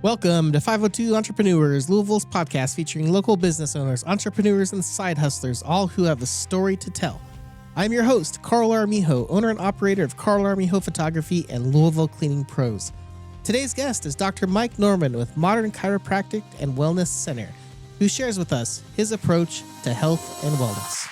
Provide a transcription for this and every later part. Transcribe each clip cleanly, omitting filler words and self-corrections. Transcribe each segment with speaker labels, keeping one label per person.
Speaker 1: Welcome to 502 Entrepreneurs, Louisville's podcast featuring local business owners, entrepreneurs, and side hustlers, all who have a story to tell. I'm your host, Carl Armiho, owner and operator of Carl Armiho Photography and Louisville Cleaning Pros. Today's guest is Dr. Mike Norman with Modern Chiropractic and Wellness Center, who shares with us his approach to health and wellness.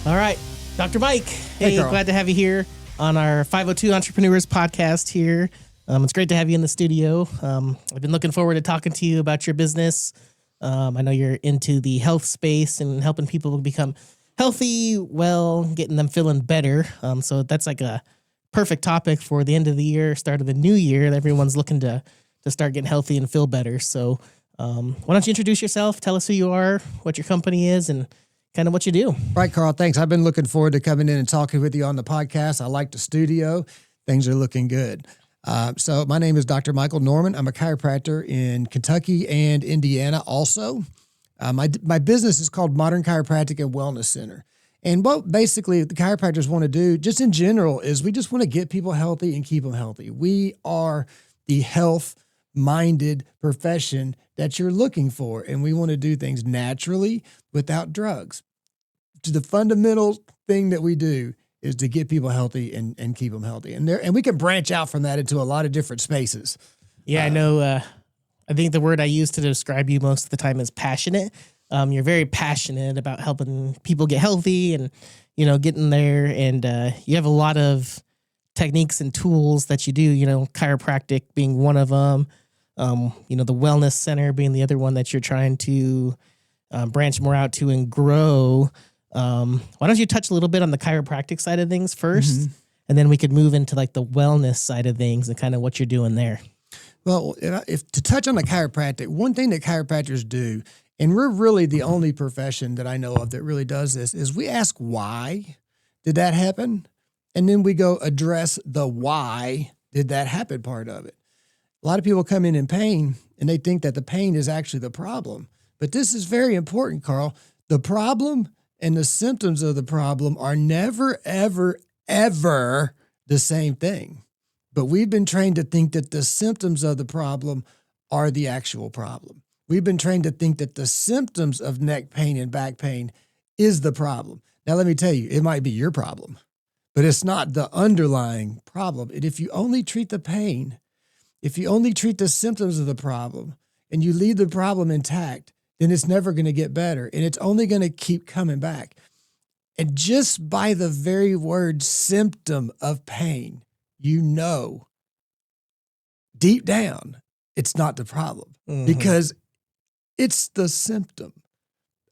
Speaker 1: All right. Dr. Mike, hey, glad to have you here on our 502 Entrepreneurs podcast here. It's great to have you in the studio. I've been looking forward to talking to you about your business. I know you're into the health space and helping people become healthy, well, getting them feeling better. So that's like a perfect topic for the end of the year, start of the new year. Everyone's looking to start getting healthy and feel better. So why don't you introduce yourself, tell us who you are, what your company is, and kind of what you do.
Speaker 2: Right, Carl. Thanks. I've been looking forward to coming in and talking with you on the podcast. I like the studio. Things are looking good. So my name is Dr. Michael Norman. I'm a chiropractor in Kentucky and Indiana also. My business is called Modern Chiropractic and Wellness Center. And what basically the chiropractors want to do, just in general, is we just want to get people healthy and keep them healthy. We are the health-minded profession that you're looking for, and we want to do things naturally without drugs. The fundamental thing that we do is to get people healthy and keep them healthy. And we can branch out from that into a lot of different spaces.
Speaker 1: Yeah, I know. I think the word I use to describe you most of the time is passionate. You're very passionate about helping people get healthy and, getting there. And you have a lot of techniques and tools that you do, chiropractic being one of them. The wellness center being the other one that you're trying to branch more out to and grow. Why don't you touch a little bit on the chiropractic side of things first, and then we could move into like the wellness side of things and kind of what you're doing there.
Speaker 2: Well, if to touch on the chiropractic, one thing that chiropractors do, and we're really the only profession that I know of that really does this, is we ask why did that happen? And then we go address the why did that happen part of it. A lot of people come in pain and they think that the pain is actually the problem. But this is very important, Carl. The problem and the symptoms of the problem are never, ever, ever the same thing. But we've been trained to think that the symptoms of the problem are the actual problem. We've been trained to think that the symptoms of neck pain and back pain is the problem. Now, let me tell you, it might be your problem, but it's not the underlying problem. And if you only treat the pain, if you only treat the symptoms of the problem and you leave the problem intact, then it's never going to get better. And it's only going to keep coming back. And just by the very word symptom of pain, deep down, it's not the problem because it's the symptom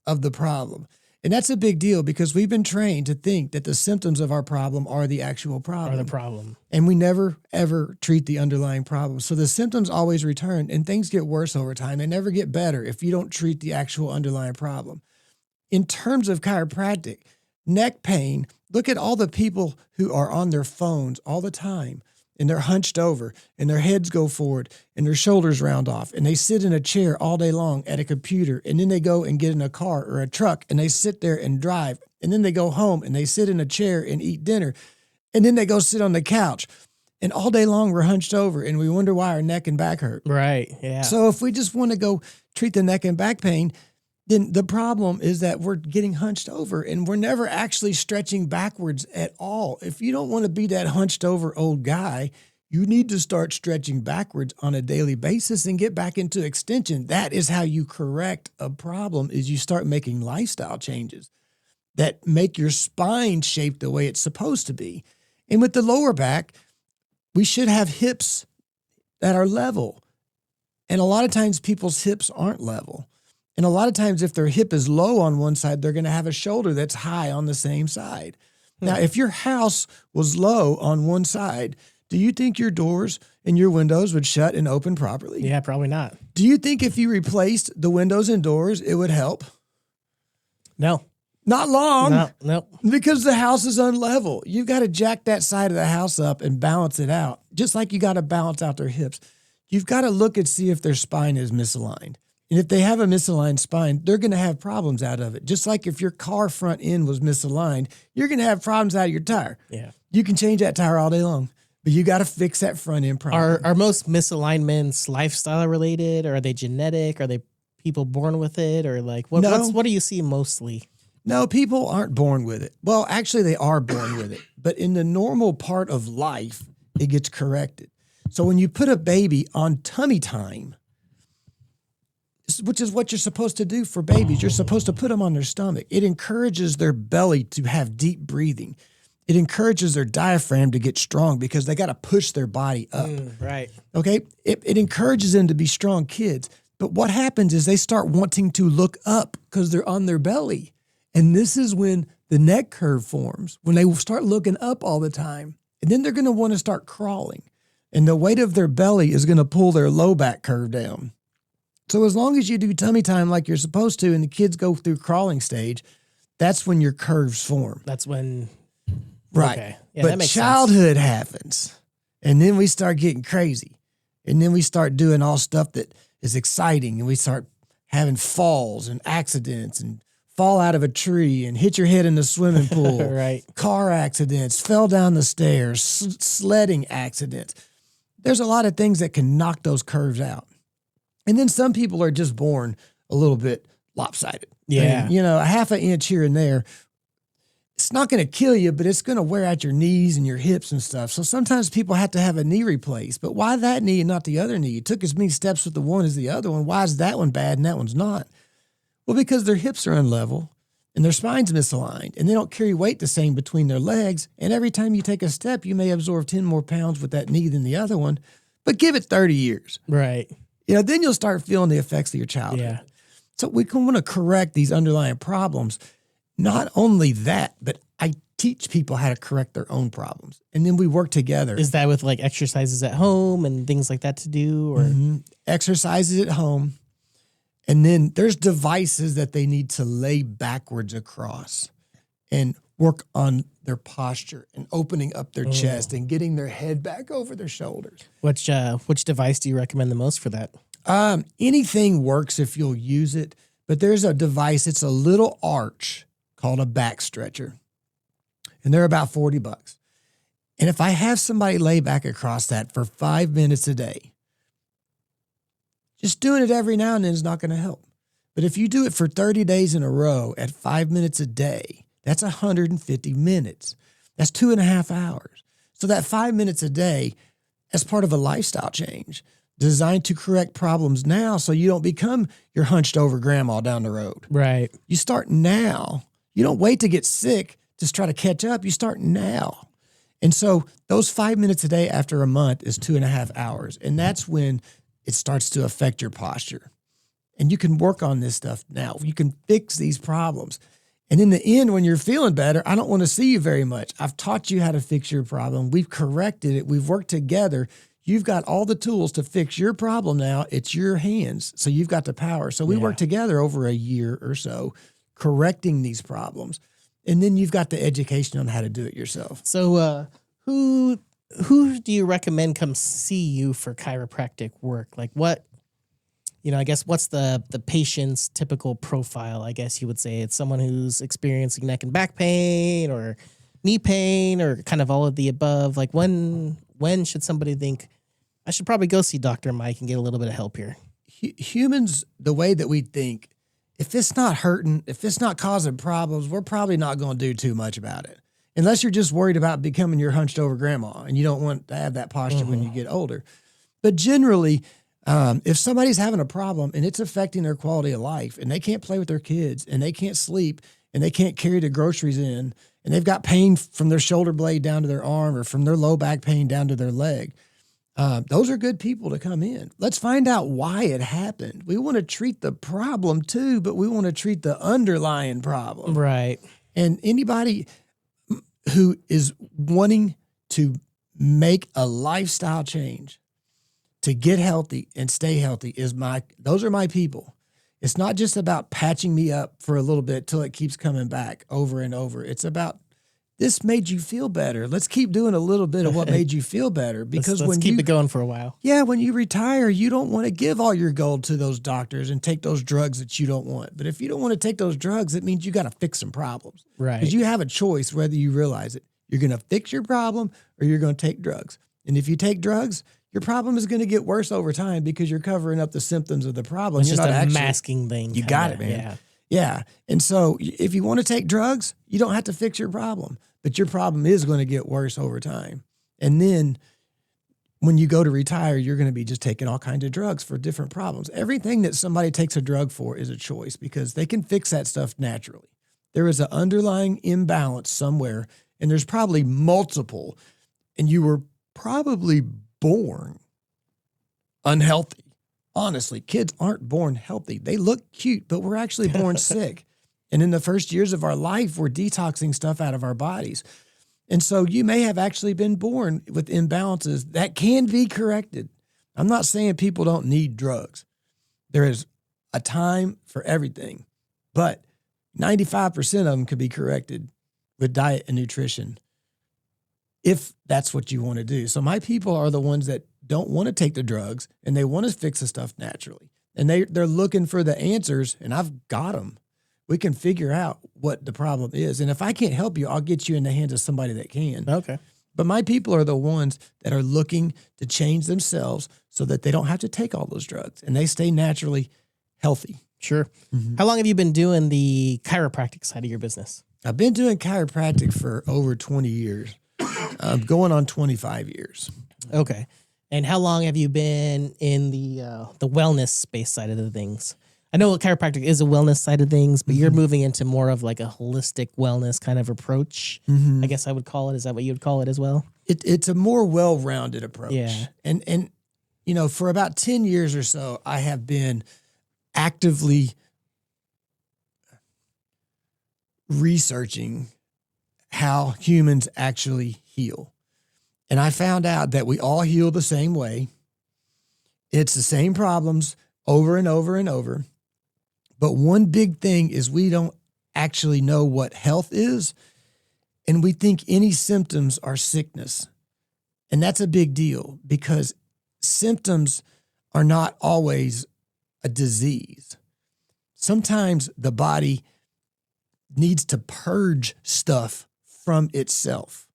Speaker 2: of the problem. And that's a big deal because we've been trained to think that the symptoms of our problem are the actual problem. And we never, ever treat the underlying problem. So the symptoms always return and things get worse over time. They never get better if you don't treat the actual underlying problem. In terms of chiropractic, neck pain, look at all the people who are on their phones all the time and they're hunched over and their heads go forward and their shoulders round off and they sit in a chair all day long at a computer and then they go and get in a car or a truck and they sit there and drive and then they go home and they sit in a chair and eat dinner and then they go sit on the couch and all day long we're hunched over and we wonder why our neck and back hurt.
Speaker 1: Right, yeah.
Speaker 2: So if we just want to go treat the neck and back pain, then the problem is that we're getting hunched over and we're never actually stretching backwards at all. If you don't want to be that hunched over old guy, you need to start stretching backwards on a daily basis and get back into extension. That is how you correct a problem, is you start making lifestyle changes that make your spine shaped the way it's supposed to be. And with the lower back, we should have hips that are level. And a lot of times people's hips aren't level. And a lot of times if their hip is low on one side, they're going to have a shoulder that's high on the same side. Now, if your house was low on one side, do you think your doors and your windows would shut and open properly?
Speaker 1: Yeah, probably not.
Speaker 2: Do you think if you replaced the windows and doors, it would help?
Speaker 1: No.
Speaker 2: Not long.
Speaker 1: No.
Speaker 2: Because the house is unlevel. You've got to jack that side of the house up and balance it out, just like you got to balance out their hips. You've got to look and see if their spine is misaligned. And if they have a misaligned spine, they're going to have problems out of it. Just like if your car front end was misaligned, you're going to have problems out of your tire.
Speaker 1: Yeah.
Speaker 2: You can change that tire all day long, but you got to fix that front end problem.
Speaker 1: Are most misalignments lifestyle related, or are they genetic? Are they people born with it, or like what do you see mostly?
Speaker 2: No, people aren't born with it. Well, actually they are born with it, but in the normal part of life, it gets corrected. So when you put a baby on tummy time, which is what you're supposed to do for babies, you're supposed to put them on their stomach. It encourages their belly to have deep breathing. It encourages their diaphragm to get strong because they got to push their body up.
Speaker 1: Right.
Speaker 2: Okay. It encourages them to be strong kids. But what happens is they start wanting to look up because they're on their belly. And this is when the neck curve forms, when they start looking up all the time. And then they're going to want to start crawling. And the weight of their belly is going to pull their low back curve down. So as long as you do tummy time like you're supposed to and the kids go through crawling stage, that's when your curves form.
Speaker 1: That's when...
Speaker 2: Right.
Speaker 1: Okay. Yeah,
Speaker 2: but
Speaker 1: that makes
Speaker 2: childhood happens. And then we start getting crazy. And then we start doing all stuff that is exciting. And we start having falls and accidents and fall out of a tree and hit your head in the swimming pool.
Speaker 1: Right.
Speaker 2: Car accidents, fell down the stairs, sledding accidents. There's a lot of things that can knock those curves out. And then some people are just born a little bit lopsided.
Speaker 1: Yeah.
Speaker 2: And, a half an inch here and there. It's not going to kill you, but it's going to wear out your knees and your hips and stuff. So sometimes people have to have a knee replaced. But why that knee and not the other knee? You took as many steps with the one as the other one. Why is that one bad and that one's not? Well, because their hips are unlevel and their spine's misaligned and they don't carry weight the same between their legs. And every time you take a step, you may absorb 10 more pounds with that knee than the other one. But give it 30 years.
Speaker 1: Right.
Speaker 2: Then you'll start feeling the effects of your childhood.
Speaker 1: Yeah.
Speaker 2: So we want to correct these underlying problems. Not only that, but I teach people how to correct their own problems. And then we work together.
Speaker 1: Is that with like exercises at home and things like that to do? Or
Speaker 2: Exercises at home. And then there's devices that they need to lay backwards across and work on their posture and opening up their chest and getting their head back over their shoulders.
Speaker 1: Which device do you recommend the most for that?
Speaker 2: Anything works if you'll use it, but there's a device, it's a little arch called a back stretcher. And they're about $40. And if I have somebody lay back across that for 5 minutes a day, just doing it every now and then is not going to help. But if you do it for 30 days in a row at 5 minutes a day, that's 150 minutes. That's 2.5 hours. So that 5 minutes a day, as part of a lifestyle change, designed to correct problems now so you don't become your hunched over grandma down the road.
Speaker 1: Right.
Speaker 2: You start now. You don't wait to get sick to try to catch up. You start now. And so those 5 minutes a day after a month is 2.5 hours. And that's when it starts to affect your posture. And you can work on this stuff now. You can fix these problems. And in the end, when you're feeling better, I don't want to see you very much. I've taught you how to fix your problem. We've corrected it. We've worked together. You've got all the tools to fix your problem now. It's your hands. So you've got the power. So we worked together over a year or so correcting these problems. And then you've got the education on how to do it yourself.
Speaker 1: So who do you recommend come see you for chiropractic work? Like what, I guess what's the patient's typical profile? I guess you would say it's someone who's experiencing neck and back pain or knee pain or kind of all of the above. Like when should somebody think, I should probably go see Dr. Mike and get a little bit of help here?
Speaker 2: Humans, the way that we think, if it's not hurting, if it's not causing problems, we're probably not going to do too much about it. Unless you're just worried about becoming your hunched over grandma and you don't want to have that posture when you get older. But generally, if somebody's having a problem and it's affecting their quality of life and they can't play with their kids and they can't sleep and they can't carry the groceries in and they've got pain from their shoulder blade down to their arm or from their low back pain down to their leg, those are good people to come in. Let's find out why it happened. We want to treat the problem too, but we want to treat the underlying problem.
Speaker 1: Right.
Speaker 2: And anybody who is wanting to make a lifestyle change to get healthy and stay healthy those are my people. It's not just about patching me up for a little bit till it keeps coming back over and over. It's about this made you feel better. Let's keep doing a little bit of what made you feel better. Because
Speaker 1: let's keep it going for a while.
Speaker 2: Yeah, when you retire, you don't want to give all your gold to those doctors and take those drugs that you don't want. But if you don't want to take those drugs, it means you got to fix some problems.
Speaker 1: Right.
Speaker 2: Because you have a choice whether you realize it. You're going to fix your problem or you're going to take drugs. And if you take drugs, your problem is going to get worse over time because you're covering up the symptoms of the problem.
Speaker 1: It's
Speaker 2: you're
Speaker 1: just
Speaker 2: not
Speaker 1: a
Speaker 2: actually
Speaker 1: masking thing.
Speaker 2: You got it, man.
Speaker 1: Yeah.
Speaker 2: Yeah. And so if you want to take drugs, you don't have to fix your problem, but your problem is going to get worse over time. And then when you go to retire, you're going to be just taking all kinds of drugs for different problems. Everything that somebody takes a drug for is a choice because they can fix that stuff naturally. There is an underlying imbalance somewhere, and there's probably multiple, and you were probably born unhealthy. Honestly, kids aren't born healthy. They look cute, but we're actually born sick. And in the first years of our life, we're detoxing stuff out of our bodies. And so you may have actually been born with imbalances that can be corrected. I'm not saying people don't need drugs. There is a time for everything, but 95% of them can be corrected with diet and nutrition if that's what you want to do. So my people are the ones that don't want to take the drugs and they want to fix the stuff naturally. And they're looking for the answers, and I've got them. We can figure out what the problem is. And if I can't help you, I'll get you in the hands of somebody that can.
Speaker 1: Okay.
Speaker 2: But my people are the ones that are looking to change themselves so that they don't have to take all those drugs and they stay naturally healthy.
Speaker 1: Sure. Mm-hmm. How long have you been doing the chiropractic side of your business?
Speaker 2: I've been doing chiropractic for over 20 years. I'm going on 25 years.
Speaker 1: Okay. And how long have you been in the wellness space side of the things? I know chiropractic is a wellness side of things, but you're moving into more of like a holistic wellness kind of approach. I guess I would call it. Is that what you would call it as well?
Speaker 2: It's a more well-rounded approach.
Speaker 1: Yeah.
Speaker 2: And you know, for about 10 years or so, I have been actively researching how humans actually heal. And I found out that we all heal the same way. It's the same problems over and over and over. But one big thing is we don't actually know what health is, and we think any symptoms are sickness. And that's a big deal because symptoms are not always a disease. Sometimes the body needs to purge stuff from itself.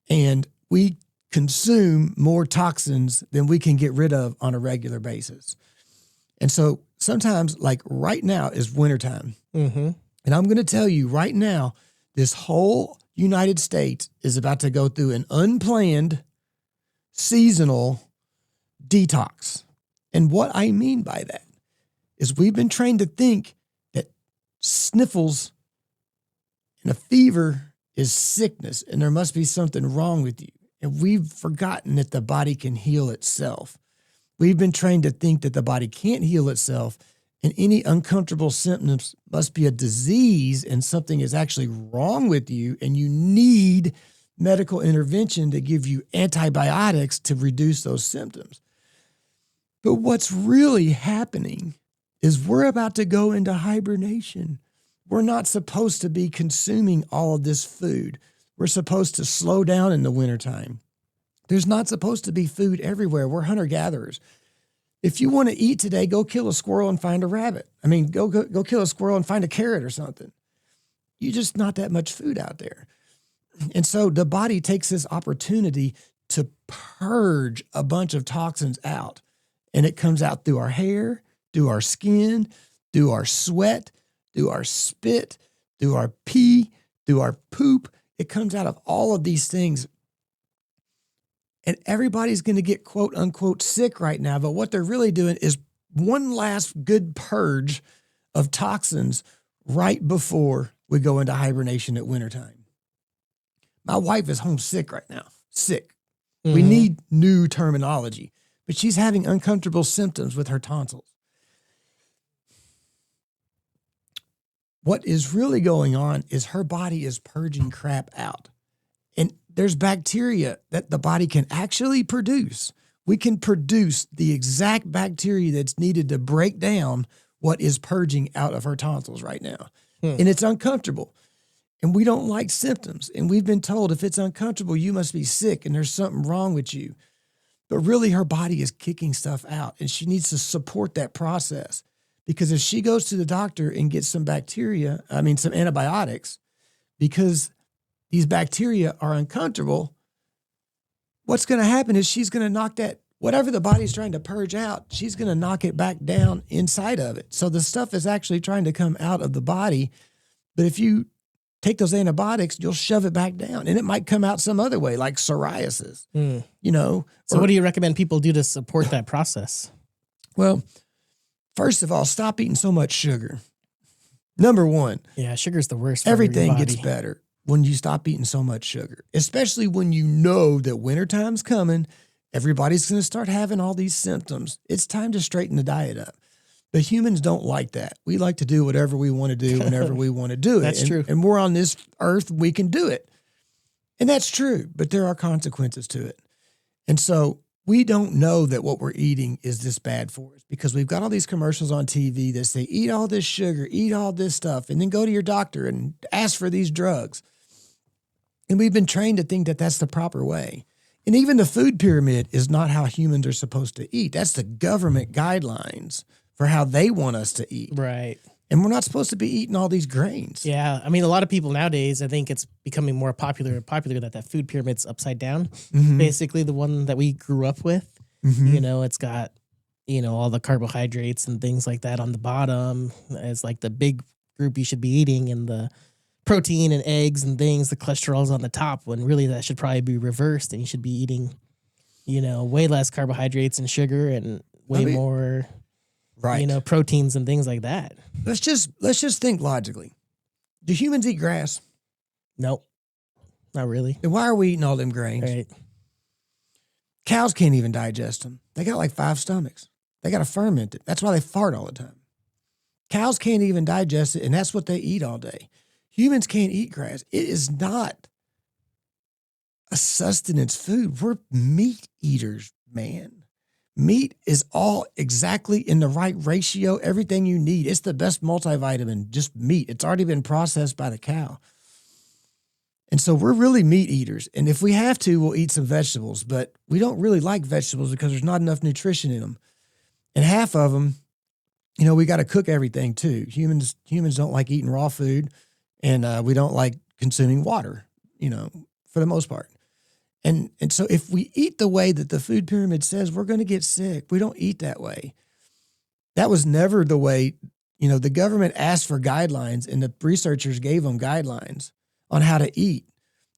Speaker 2: And we consume more toxins than we can get rid of on a regular basis. And so sometimes, like right now is wintertime. And I'm going to tell you right now, this whole United States is about to go through an unplanned seasonal detox. And what I mean by that is we've been trained to think that sniffles and a fever is sickness and there must be something wrong with you. And we've forgotten that the body can heal itself. We've been trained to think that the body can't heal itself and any uncomfortable symptoms must be a disease and something is actually wrong with you and you need medical intervention to give you antibiotics to reduce those symptoms. But what's really happening is we're about to go into hibernation. We're not supposed to be consuming all of this food. We're supposed to slow down in the wintertime. There's not supposed to be food everywhere. We're hunter-gatherers. If you want to eat today, go kill a squirrel and find a rabbit. I mean, go kill a squirrel and find a carrot or something. You just not that much food out there. And so the body takes this opportunity to purge a bunch of toxins out. And it comes out through our hair, through our skin, through our sweat, through our spit, through our pee, through our poop. It comes out of all of these things. And everybody's going to get quote unquote sick right now. But what they're really doing is one last good purge of toxins right before we go into hibernation at wintertime. My wife is homesick right now, sick. We need new terminology, but she's having uncomfortable symptoms with her tonsils. What is really going on is her body is purging crap out. And there's bacteria that the body can actually produce. We can produce the exact bacteria that's needed to break down what is purging out of her tonsils right now. And it's uncomfortable. And we don't like symptoms. And we've been told if it's uncomfortable, you must be sick and there's something wrong with you. But really, her body is kicking stuff out, and she needs to support that process. Because if she goes to the doctor and gets some antibiotics, because these bacteria are uncomfortable, what's going to happen is she's going to knock that, whatever the body's trying to purge out, she's going to knock it back down inside of it. So the stuff is actually trying to come out of the body. But if you take those antibiotics, you'll shove it back down, and it might come out some other way, like psoriasis,
Speaker 1: So what do you recommend people do to support that process?
Speaker 2: Well, first of all, stop eating so much sugar. Number one.
Speaker 1: Yeah, sugar's the worst for
Speaker 2: Everything
Speaker 1: your body.
Speaker 2: gets better when you stop eating so much sugar, especially when you know that wintertime's coming, everybody's going to start having all these symptoms. It's time to straighten the diet up. But humans don't like that. We like to do whatever we want to do whenever we want to do it.
Speaker 1: That's true.
Speaker 2: And we're on this earth, we can do it. And that's true, but there are consequences to it. And so we don't know that what we're eating is this bad for us because we've got all these commercials on TV that say, eat all this sugar, eat all this stuff, and then go to your doctor and ask for these drugs. And we've been trained to think that that's the proper way. And even the food pyramid is not how humans are supposed to eat. That's the government guidelines for how they want us to eat.
Speaker 1: Right.
Speaker 2: And we're not supposed to be eating all these grains.
Speaker 1: Yeah. I mean, a lot of people nowadays, I think it's becoming more popular that food pyramid's upside down.
Speaker 2: Mm-hmm.
Speaker 1: Basically the one that we grew up with.
Speaker 2: Mm-hmm.
Speaker 1: It's got, all the carbohydrates and things like that on the bottom as like the big group you should be eating, and the protein and eggs and things, the cholesterol's on the top, when really that should probably be reversed, and you should be eating, way less carbohydrates and sugar and way more,
Speaker 2: right.
Speaker 1: Proteins and things like that.
Speaker 2: Let's just think logically. Do humans eat grass?
Speaker 1: Nope. Not really.
Speaker 2: Then why are we eating all them grains?
Speaker 1: Right.
Speaker 2: Cows can't even digest them. They got like 5 stomachs. They got to ferment it. That's why they fart all the time. Cows can't even digest it, and that's what they eat all day. Humans can't eat grass. It is not a sustenance food. We're meat eaters, man. Meat is all exactly in the right ratio, everything you need. It's the best multivitamin, just meat. It's already been processed by the cow. And so we're really meat eaters. And if we have to, we'll eat some vegetables. But we don't really like vegetables because there's not enough nutrition in them. And half of them, we got to cook everything too. Humans don't like eating raw food, and we don't like consuming water, for the most part. And so if we eat the way that the food pyramid says, we're going to get sick. We don't eat that way. That was never the way, the government asked for guidelines, and the researchers gave them guidelines on how to eat.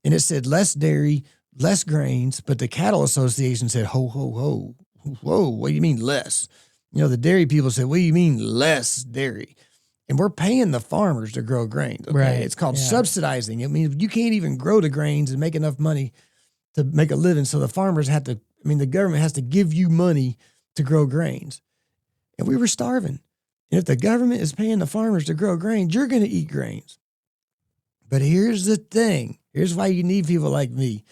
Speaker 2: And it said less dairy, less grains, but the Cattle Association said, ho, ho, ho, whoa, what do you mean less? The dairy people said, what do you mean less dairy? And we're paying the farmers to grow grains. Okay?
Speaker 1: Right.
Speaker 2: It's called subsidizing. I mean, you can't even grow the grains and make enough money to make a living. So the farmers the government has to give you money to grow grains. And we were starving. And if the government is paying the farmers to grow grains, you're going to eat grains. But here's the thing. Here's why you need people like me.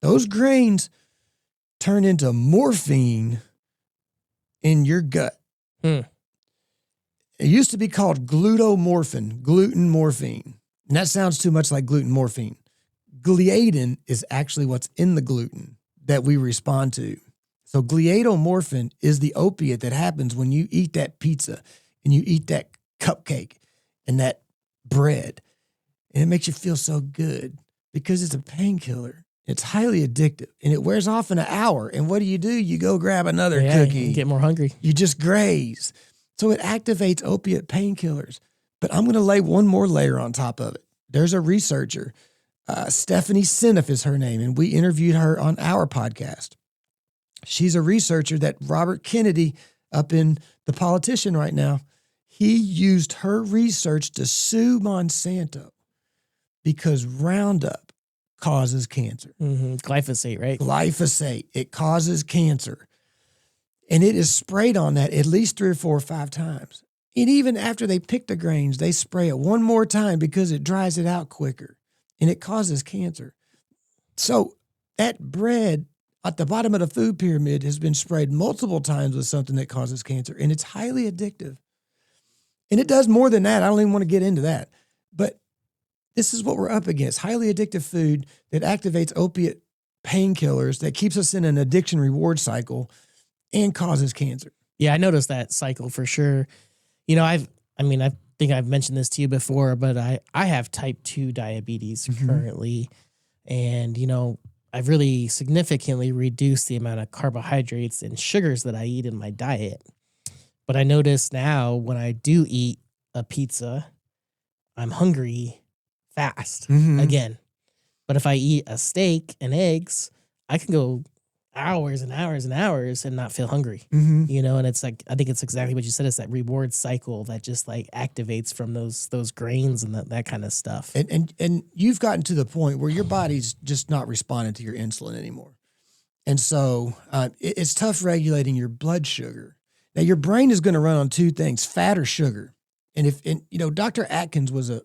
Speaker 2: Those grains turn into morphine in your gut. It used to be called gluten morphine. And that sounds too much like gluten morphine. Gliadin is actually what's in the gluten that we respond to. So gliadomorphin is the opiate that happens when you eat that pizza and you eat that cupcake and that bread. And it makes you feel so good because it's a painkiller. It's highly addictive, and it wears off in an hour. And what do? You go grab another cookie.
Speaker 1: You get more hungry.
Speaker 2: You just graze. So it activates opiate painkillers. But I'm going to lay one more layer on top of it. There's a researcher, Stephanie Seneff is her name, and we interviewed her on our podcast. She's a researcher that Robert Kennedy, up in The Politician right now, he used her research to sue Monsanto because Roundup causes cancer.
Speaker 1: Glyphosate, right?
Speaker 2: Glyphosate. It causes cancer. And it is sprayed on that at least 3 or 4 or 5 times. And even after they pick the grains, they spray it one more time because it dries it out quicker. And it causes cancer. So that bread at the bottom of the food pyramid has been sprayed multiple times with something that causes cancer. And it's highly addictive. And it does more than that. I don't even want to get into that. But This is what we're up against. Highly addictive food that activates opiate painkillers that keeps us in an addiction reward cycle and causes cancer.
Speaker 1: Yeah, I noticed that cycle for sure. You know, I think I've mentioned this to you before, but I have type 2 diabetes currently. And, you know, I've really significantly reduced the amount of carbohydrates and sugars that I eat in my diet. But I notice now when I do eat a pizza, I'm hungry fast again. But if I eat a steak and eggs, I can go hours and hours and hours and not feel hungry, you know? And it's like, I think it's exactly what you said. It's that reward cycle that just like activates from those grains and that kind of stuff.
Speaker 2: And you've gotten to the point where your body's just not responding to your insulin anymore. And so it's tough regulating your blood sugar. Now your brain is going to run on two things, fat or sugar. And you know, Dr. Atkins was a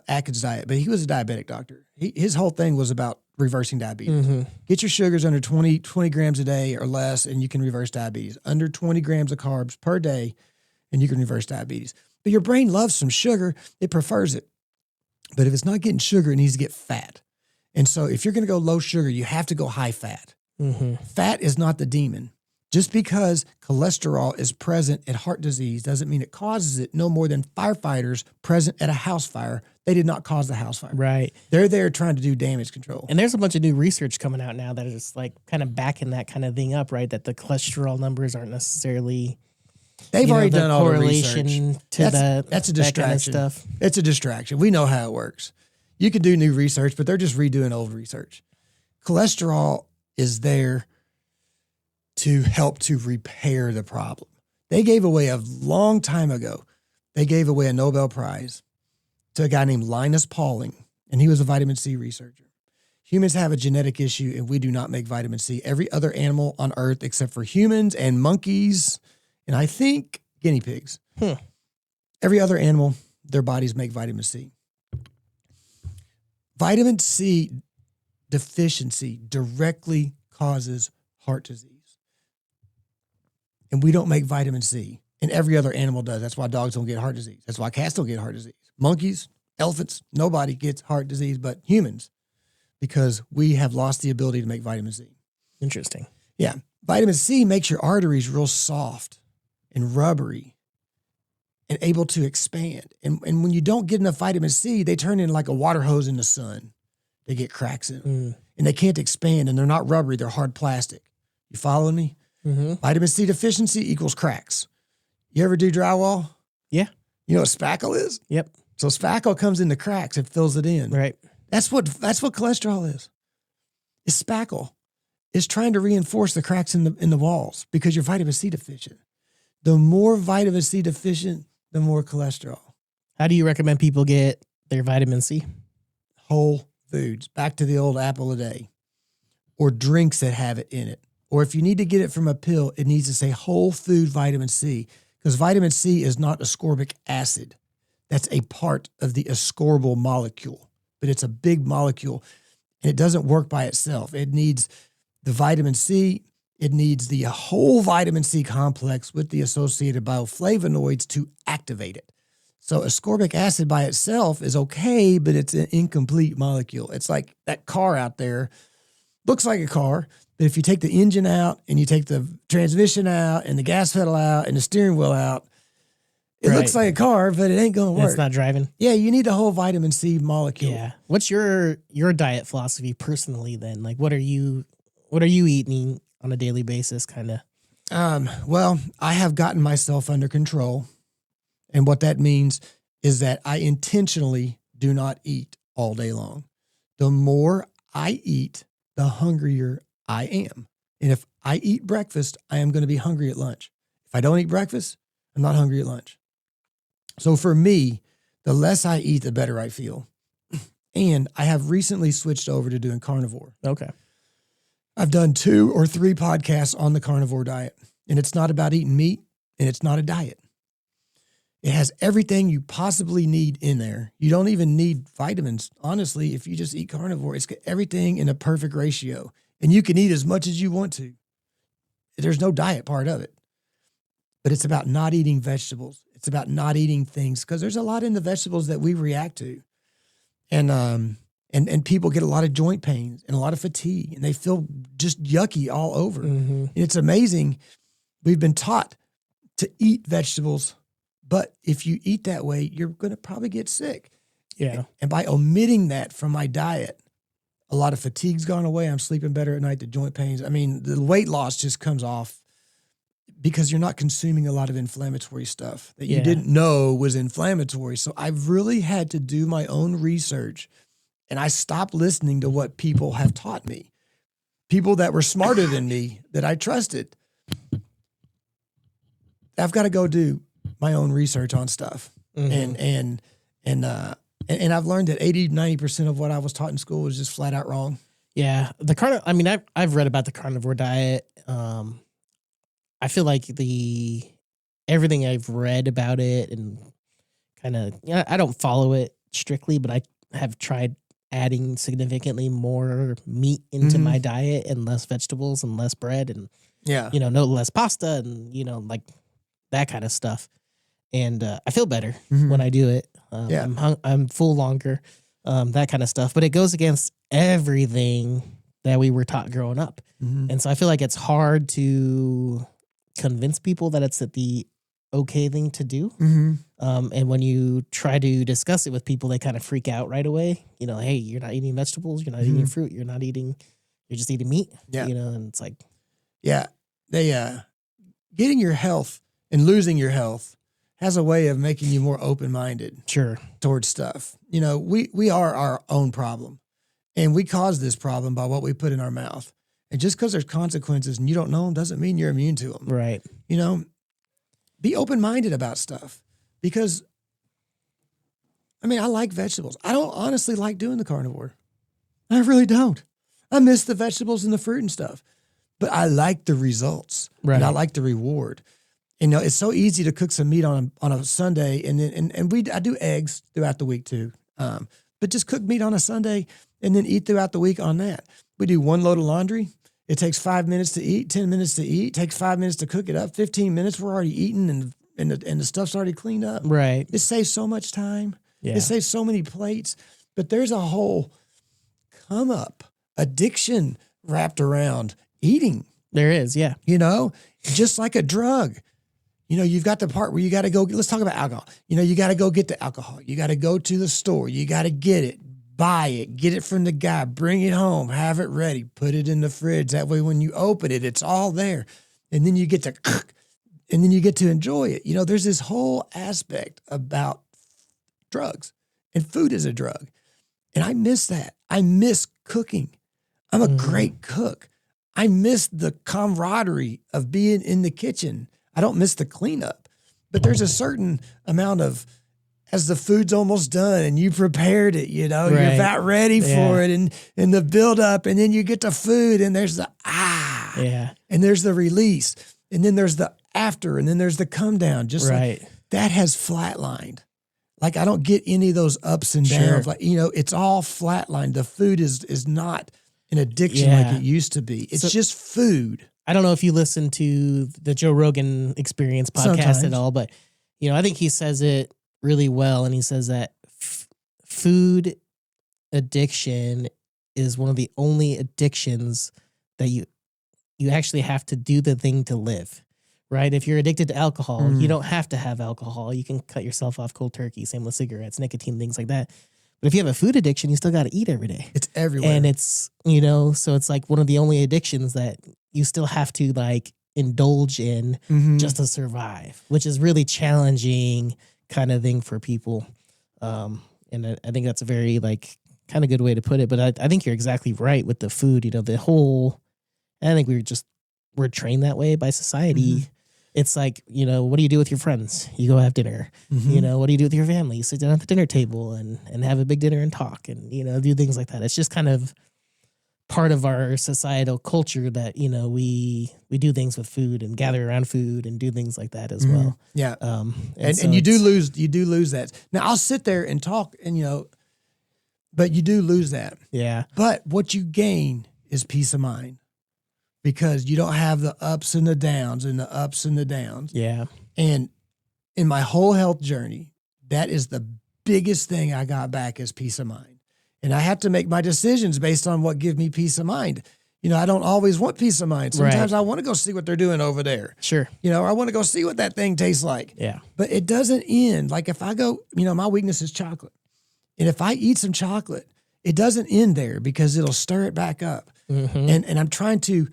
Speaker 2: Atkins diet, but he was a diabetic doctor. His whole thing was about reversing diabetes. Get your sugars under 20 grams a day or less, and you can reverse diabetes. Under 20 grams of carbs per day, and you can reverse diabetes. But your brain loves some sugar. It prefers it. But if it's not getting sugar, it needs to get fat. And so if you're going to go low sugar, you have to go high fat. Fat is not the demon. Just because cholesterol is present at heart disease doesn't mean it causes it. No more than firefighters present at a house fire. They did not cause the house fire.
Speaker 1: Right.
Speaker 2: They're there trying to do damage control.
Speaker 1: And there's a bunch of new research coming out now that is like kind of backing that kind of thing up, right? That the cholesterol numbers aren't necessarily.
Speaker 2: They've already done all the
Speaker 1: correlation
Speaker 2: research.
Speaker 1: to
Speaker 2: that's a distraction.
Speaker 1: Kind of stuff.
Speaker 2: It's a distraction. We know how it works. You can do new research, but they're just redoing old research. Cholesterol is there to help to repair the problem. They gave away a long time ago, they gave away a Nobel Prize to a guy named Linus Pauling, and he was a vitamin C researcher. Humans have a genetic issue, and we do not make vitamin C. Every other animal on Earth, except for humans and monkeys, and I think guinea pigs, every other animal, their bodies make vitamin C. Vitamin C deficiency directly causes heart disease. And we don't make vitamin C. And every other animal does. That's why dogs don't get heart disease. That's why cats don't get heart disease. Monkeys, elephants, nobody gets heart disease but humans because we have lost the ability to make vitamin C.
Speaker 1: Interesting.
Speaker 2: Yeah. Vitamin C makes your arteries real soft and rubbery and able to expand. And when you don't get enough vitamin C, they turn into like a water hose in the sun. They get cracks in them. And they can't expand, and they're not rubbery. They're hard plastic. You following me? Vitamin C deficiency equals cracks. You ever do drywall?
Speaker 1: Yeah.
Speaker 2: You know what spackle is?
Speaker 1: Yep.
Speaker 2: So spackle comes into cracks and fills it in.
Speaker 1: Right.
Speaker 2: That's what cholesterol is. It's spackle. It's trying to reinforce the cracks in the walls because you're vitamin C deficient. The more vitamin C deficient, the more cholesterol.
Speaker 1: How do you recommend people get their vitamin C?
Speaker 2: Whole foods. Back to the old apple a day. Or drinks that have it in it. Or if you need to get it from a pill, it needs to say whole food vitamin C because vitamin C is not ascorbic acid. That's a part of the ascorbyl molecule, but it's a big molecule and it doesn't work by itself. It needs the vitamin C. It needs the whole vitamin C complex with the associated bioflavonoids to activate it. So ascorbic acid by itself is okay, but it's an incomplete molecule. It's like that car out there. Looks like a car, but if you take the engine out and you take the transmission out and the gas pedal out and the steering wheel out, it looks like a car, but it ain't going to work.
Speaker 1: It's not driving.
Speaker 2: Yeah, you need the whole vitamin C molecule.
Speaker 1: Yeah. What's your diet philosophy personally then? Like what are you eating on a daily basis kind of?
Speaker 2: Well, I have gotten myself under control. And what that means is that I intentionally do not eat all day long. The more I eat, the hungrier I am. And if I eat breakfast, I am going to be hungry at lunch. If I don't eat breakfast, I'm not hungry at lunch. So for me, the less I eat, the better I feel. And I have recently switched over to doing carnivore.
Speaker 1: Okay.
Speaker 2: I've done 2 or 3 podcasts on the carnivore diet. And it's not about eating meat, and it's not a diet. It has everything you possibly need in there. You don't even need vitamins. Honestly, if you just eat carnivore, it's got everything in a perfect ratio. And you can eat as much as you want to. There's no diet part of it. But it's about not eating vegetables. It's about not eating things because there's a lot in the vegetables that we react to. And people get a lot of joint pains and a lot of fatigue, and they feel just yucky all over. And it's amazing. We've been taught to eat vegetables, but if you eat that way, you're going to probably get sick.
Speaker 1: Yeah.
Speaker 2: And by omitting that from my diet, a lot of fatigue's gone away. I'm sleeping better at night. The joint pains. I mean, the weight loss just comes off because you're not consuming a lot of inflammatory stuff that you didn't know was inflammatory. So I've really had to do my own research, and I stopped listening to what people have taught me. People that were smarter than me that I trusted. I've got to go do my own research on stuff. And I've learned that 80-90% of what I was taught in school was just flat out wrong.
Speaker 1: Yeah. I've read about the carnivore diet. I feel like everything I've read about it and kind of, I don't follow it strictly, but I have tried adding significantly more meat into my diet and less vegetables and less bread and, no less pasta and, like that kind of stuff. And I feel better when I do it. I'm full longer, that kind of stuff. But it goes against everything that we were taught growing up. And so I feel like it's hard to convince people that it's the okay thing to do. And when you try to discuss it with people, they kind of freak out right away. Hey, you're not eating vegetables, you're not eating fruit, you're just eating meat. And it's like,
Speaker 2: getting your health and losing your health has a way of making you more open-minded towards stuff. We are our own problem, and we cause this problem by what we put in our mouth. And just because there's consequences and you don't know them doesn't mean you're immune to them.
Speaker 1: Right.
Speaker 2: Be open-minded about stuff, because I like vegetables. I don't honestly like doing the carnivore. I really don't. I miss the vegetables and the fruit and stuff, but I like the results and I like the reward. It's so easy to cook some meat on a Sunday, and I do eggs throughout the week too. But just cook meat on a Sunday and then eat throughout the week on that. We do one load of laundry. It takes 5 minutes to eat, 10 minutes to eat, takes 5 minutes to cook it up, 15 minutes, we're already eating and the stuff's already cleaned up.
Speaker 1: Right.
Speaker 2: It saves so much time.
Speaker 1: Yeah.
Speaker 2: It saves so many plates. But there's a whole come up addiction wrapped around eating.
Speaker 1: There is, yeah.
Speaker 2: Just like a drug. You've got the part where you got to go, let's talk about alcohol. You got to go get the alcohol. You got to go to the store. You got to get it, buy it, get it from the guy, bring it home, have it ready, put it in the fridge. That way when you open it, it's all there. And then you get to enjoy it. There's this whole aspect about drugs, and food is a drug. And I miss that. I miss cooking. I'm a great cook. I miss the camaraderie of being in the kitchen. I don't miss the cleanup, but there's a certain amount of, as the food's almost done and you prepared it, you're about ready for it, and the build up, and then you get the food, and there's the and there's the release, and then there's the after, and then there's the come down. Just like that has flatlined. Like I don't get any of those ups and downs. Like it's all flatlined. The food is not an addiction like it used to be. It's just food.
Speaker 1: I don't know if you listen to the Joe Rogan Experience podcast at all, but I think he says it really well, and he says that food addiction is one of the only addictions that you actually have to do the thing to live, right? If you're addicted to alcohol, you don't have to have alcohol. You can cut yourself off cold turkey, same with cigarettes, nicotine, things like that. But if you have a food addiction, you still got to eat every day.
Speaker 2: It's everywhere.
Speaker 1: And it's, so it's like one of the only addictions that you still have to like indulge in just to survive, which is really challenging kind of thing for people. And I think that's a very like kind of good way to put it. But I think you're exactly right with the food, I think we're trained that way by society. It's like, what do you do with your friends? You go have dinner. What do you do with your family? You sit down at the dinner table and have a big dinner and talk and, do things like that. It's just kind of part of our societal culture that, we do things with food and gather around food and do things like that as well.
Speaker 2: Yeah.
Speaker 1: And so
Speaker 2: you do lose that. Now I'll sit there and talk and, but you do lose that.
Speaker 1: Yeah.
Speaker 2: But what you gain is peace of mind, because you don't have the ups and the downs and the ups and the downs.
Speaker 1: Yeah.
Speaker 2: And in my whole health journey, that is the biggest thing I got back is peace of mind. And I have to make my decisions based on what give me peace of mind. I don't always want peace of mind. Sometimes I want to go see what they're doing over there.
Speaker 1: Sure.
Speaker 2: I want to go see what that thing tastes like.
Speaker 1: Yeah.
Speaker 2: But it doesn't end. Like if I go, my weakness is chocolate. And if I eat some chocolate, it doesn't end there because it'll stir it back up. Mm-hmm. And I'm trying to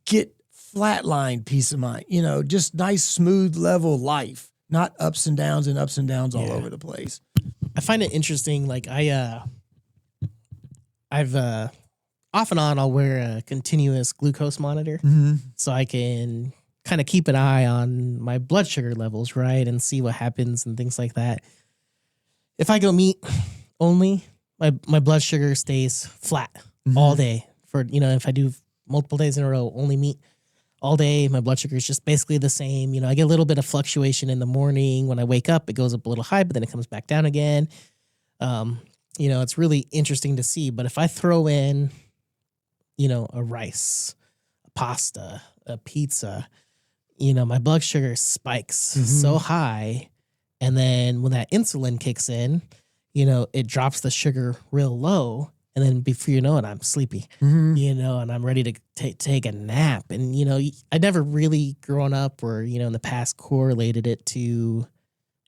Speaker 2: get flatline peace of mind, just nice, smooth, level life, not ups and downs all over the place.
Speaker 1: I find it interesting. Like I've off and on, I'll wear a continuous glucose monitor so I can kind of keep an eye on my blood sugar levels, right? And see what happens and things like that. If I go meat only, my blood sugar stays flat all day. If I do multiple days in a row, only meat all day, my blood sugar is just basically the same. I get a little bit of fluctuation in the morning. When I wake up, it goes up a little high, but then it comes back down again. It's really interesting to see. But if I throw in, a rice, a pasta, a pizza, my blood sugar spikes so high. And then when that insulin kicks in, it drops the sugar real low. And then before you know it, I'm sleepy, and I'm ready to take a nap. And, I never really growing up or, in the past correlated it to,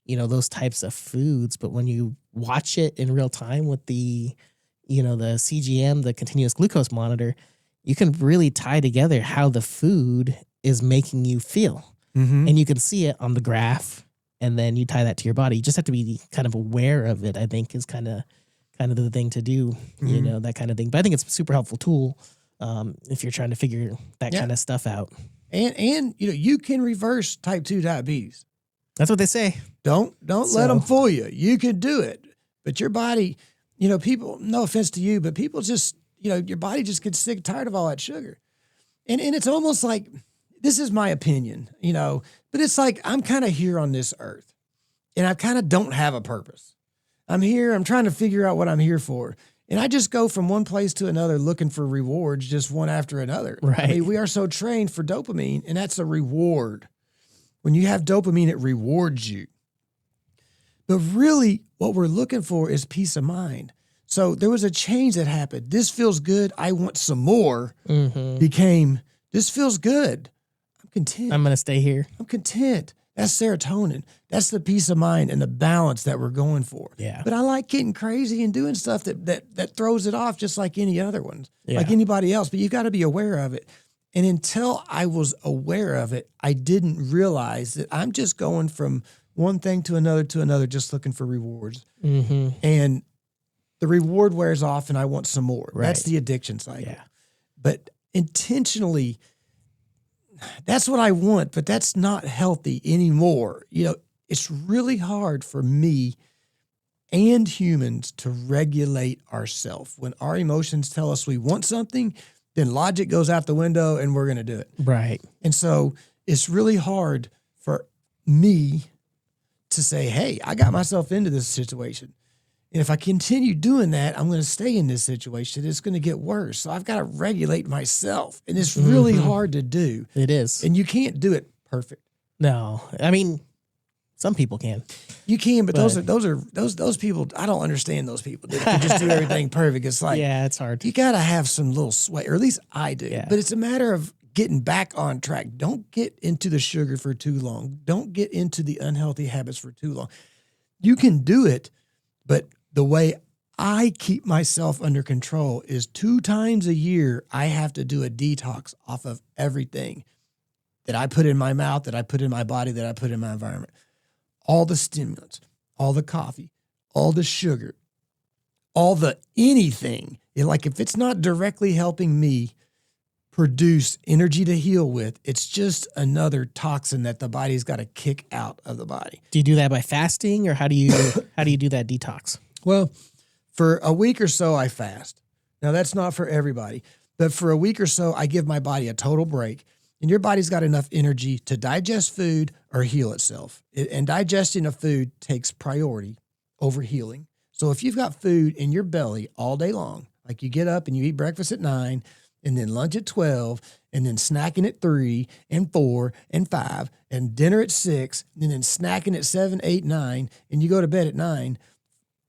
Speaker 1: those types of foods. But when you watch it in real time with the CGM, the continuous glucose monitor, you can really tie together how the food is making you feel. And you can see it on the graph, and then you tie that to your body. You just have to be kind of aware of it, I think, is kind of the thing to do, that kind of thing. But I think it's a super helpful tool if you're trying to figure that kind of stuff out.
Speaker 2: And you can reverse type 2 diabetes.
Speaker 1: That's what they say.
Speaker 2: Don't let them fool you. You can do it. But your body, people, no offense to you, but people just, your body just gets sick and tired of all that sugar. And it's almost like, this is my opinion, but it's like I'm kind of here on this earth and I kind of don't have a purpose. I'm here. I'm trying to figure out what I'm here for. And I just go from one place to another looking for rewards, just one after another.
Speaker 1: Right.
Speaker 2: I mean, we are so trained for dopamine, and that's a reward. When you have dopamine, it rewards you. But really, what we're looking for is peace of mind. So there was a change that happened. This feels good. I want some more. Became, this feels good. I'm content.
Speaker 1: I'm going to stay here.
Speaker 2: I'm content. That's serotonin. That's the peace of mind and the balance that we're going for.
Speaker 1: Yeah.
Speaker 2: But I like getting crazy and doing stuff that throws it off just like any other ones,
Speaker 1: Yeah.
Speaker 2: like anybody else. But you've got to be aware of it. And until I was aware of it, I didn't realize that I'm just going from one thing to another, just looking for rewards. And the reward wears off and I want some more.
Speaker 1: Right.
Speaker 2: That's the addiction cycle.
Speaker 1: Yeah.
Speaker 2: But intentionally, that's what I want, but that's not healthy anymore. It's really hard for me and humans to regulate ourselves. When our emotions tell us we want something, then logic goes out the window and we're going to do it.
Speaker 1: Right.
Speaker 2: And so it's really hard for me to say, hey, I got myself into this situation. And if I continue doing that, I'm going to stay in this situation. It's going to get worse. So I've got to regulate myself. And it's really hard to do.
Speaker 1: It is.
Speaker 2: And you can't do it perfect.
Speaker 1: No. I mean, some people can.
Speaker 2: You can, but those people, I don't understand those people that can just do everything perfect. It's like,
Speaker 1: Yeah, it's hard.
Speaker 2: you got to have some little sway, or at least I do.
Speaker 1: Yeah.
Speaker 2: But it's a matter of getting back on track. Don't get into the sugar for too long. Don't get into the unhealthy habits for too long. You can do it, but the way I keep myself under control is 2 times a year, I have to do a detox off of everything that I put in my mouth, that I put in my body, that I put in my environment. All the stimulants, all the coffee, all the sugar, all the anything. Like if it's not directly helping me produce energy to heal with, it's just another toxin that the body's got to kick out of the body.
Speaker 1: Do you do that by fasting, or how do you do that detox?
Speaker 2: Well, for a week or so, I fast. Now, that's not for everybody, but for a week or so, I give my body a total break. And your body's got enough energy to digest food or heal itself. And digestion of food takes priority over healing. So if you've got food in your belly all day long, like you get up and you eat breakfast at 9, and then lunch at 12, and then snacking at 3 and 4 and 5, and dinner at 6, and then snacking at 7, 8, 9, and you go to bed at 9,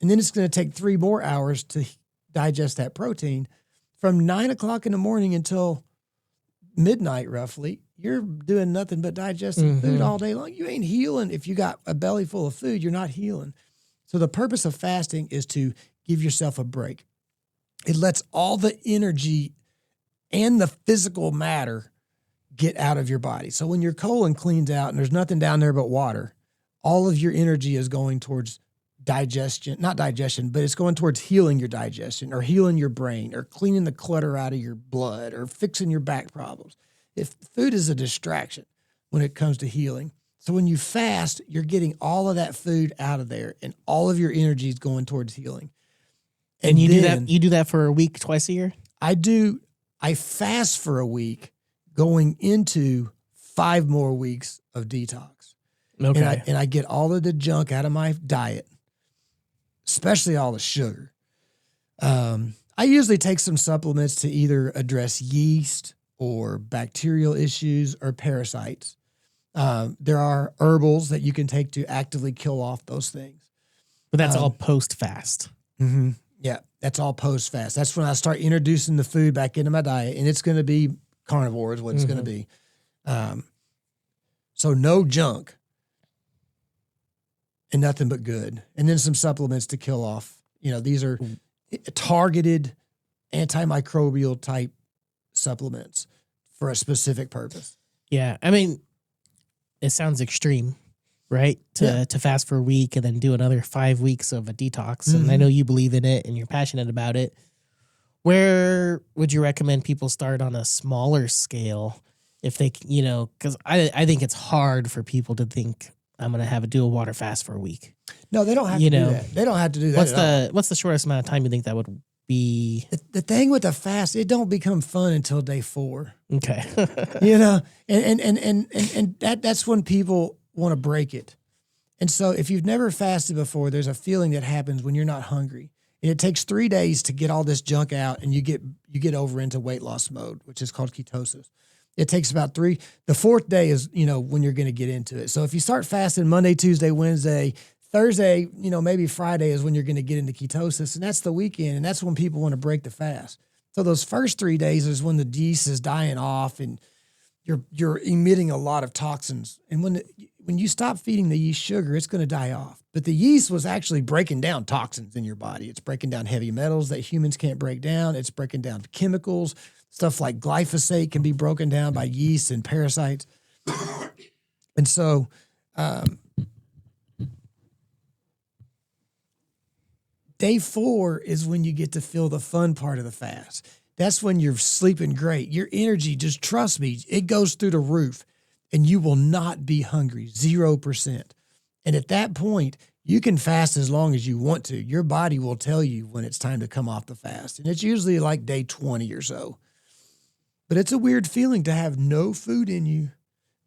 Speaker 2: and then it's going to take 3 more hours to digest that protein. From 9 o'clock in the morning until midnight, roughly, you're doing nothing but digesting food all day long. You ain't healing. If you got a belly full of food, you're not healing. So the purpose of fasting is to give yourself a break. It lets all the energy and the physical matter get out of your body. So when your colon cleans out and there's nothing down there but water, all of your energy is going towards digestion, not digestion, but it's going towards healing your digestion or healing your brain or cleaning the clutter out of your blood or fixing your back problems. If food is a distraction when it comes to healing. So when you fast, you're getting all of that food out of there and all of your energy is going towards healing.
Speaker 1: And you do that for a week, twice a year?
Speaker 2: I fast for a week going into 5 more weeks of detox.
Speaker 1: Okay.
Speaker 2: And I get all of the junk out of my diet, especially all the sugar. I usually take some supplements to either address yeast or bacterial issues or parasites. There are herbals that you can take to actively kill off those things.
Speaker 1: But that's all post-fast.
Speaker 2: Mm-hmm. Yeah, that's all post-fast. That's when I start introducing the food back into my diet, and it's going to be carnivore is what it's going to be. So no junk and nothing but good. And then some supplements to kill off. These are targeted antimicrobial type supplements for a specific purpose.
Speaker 1: Yeah, I mean, it sounds extreme, right? To fast for a week and then do another 5 weeks of a detox. And I know you believe in it and you're passionate about it. Where would you recommend people start on a smaller scale if they, because I think it's hard for people to think I'm going to do a water fast for a week.
Speaker 2: No, they don't have to do that. They don't have to do that.
Speaker 1: What's the shortest amount of time you think that would be?
Speaker 2: The thing with the fast, it don't become fun until day 4.
Speaker 1: Okay.
Speaker 2: And that's when people want to break it. And so if you've never fasted before, there's a feeling that happens when you're not hungry. And it takes 3 days to get all this junk out and you get over into weight loss mode, which is called ketosis. It takes about 3. The 4th day is, when you're going to get into it. So if you start fasting Monday, Tuesday, Wednesday, Thursday, maybe Friday is when you're going to get into ketosis. And that's the weekend. And that's when people want to break the fast. So those first 3 days is when the yeast is dying off and you're emitting a lot of toxins. And when you stop feeding the yeast sugar, it's going to die off. But the yeast was actually breaking down toxins in your body. It's breaking down heavy metals that humans can't break down. It's breaking down chemicals. Stuff like glyphosate can be broken down by yeast and parasites. And so day 4 is when you get to feel the fun part of the fast. That's when you're sleeping great. Your energy, just trust me, it goes through the roof and you will not be hungry, 0%. And at that point, you can fast as long as you want to. Your body will tell you when it's time to come off the fast. And it's usually like day 20 or so. But it's a weird feeling to have no food in you,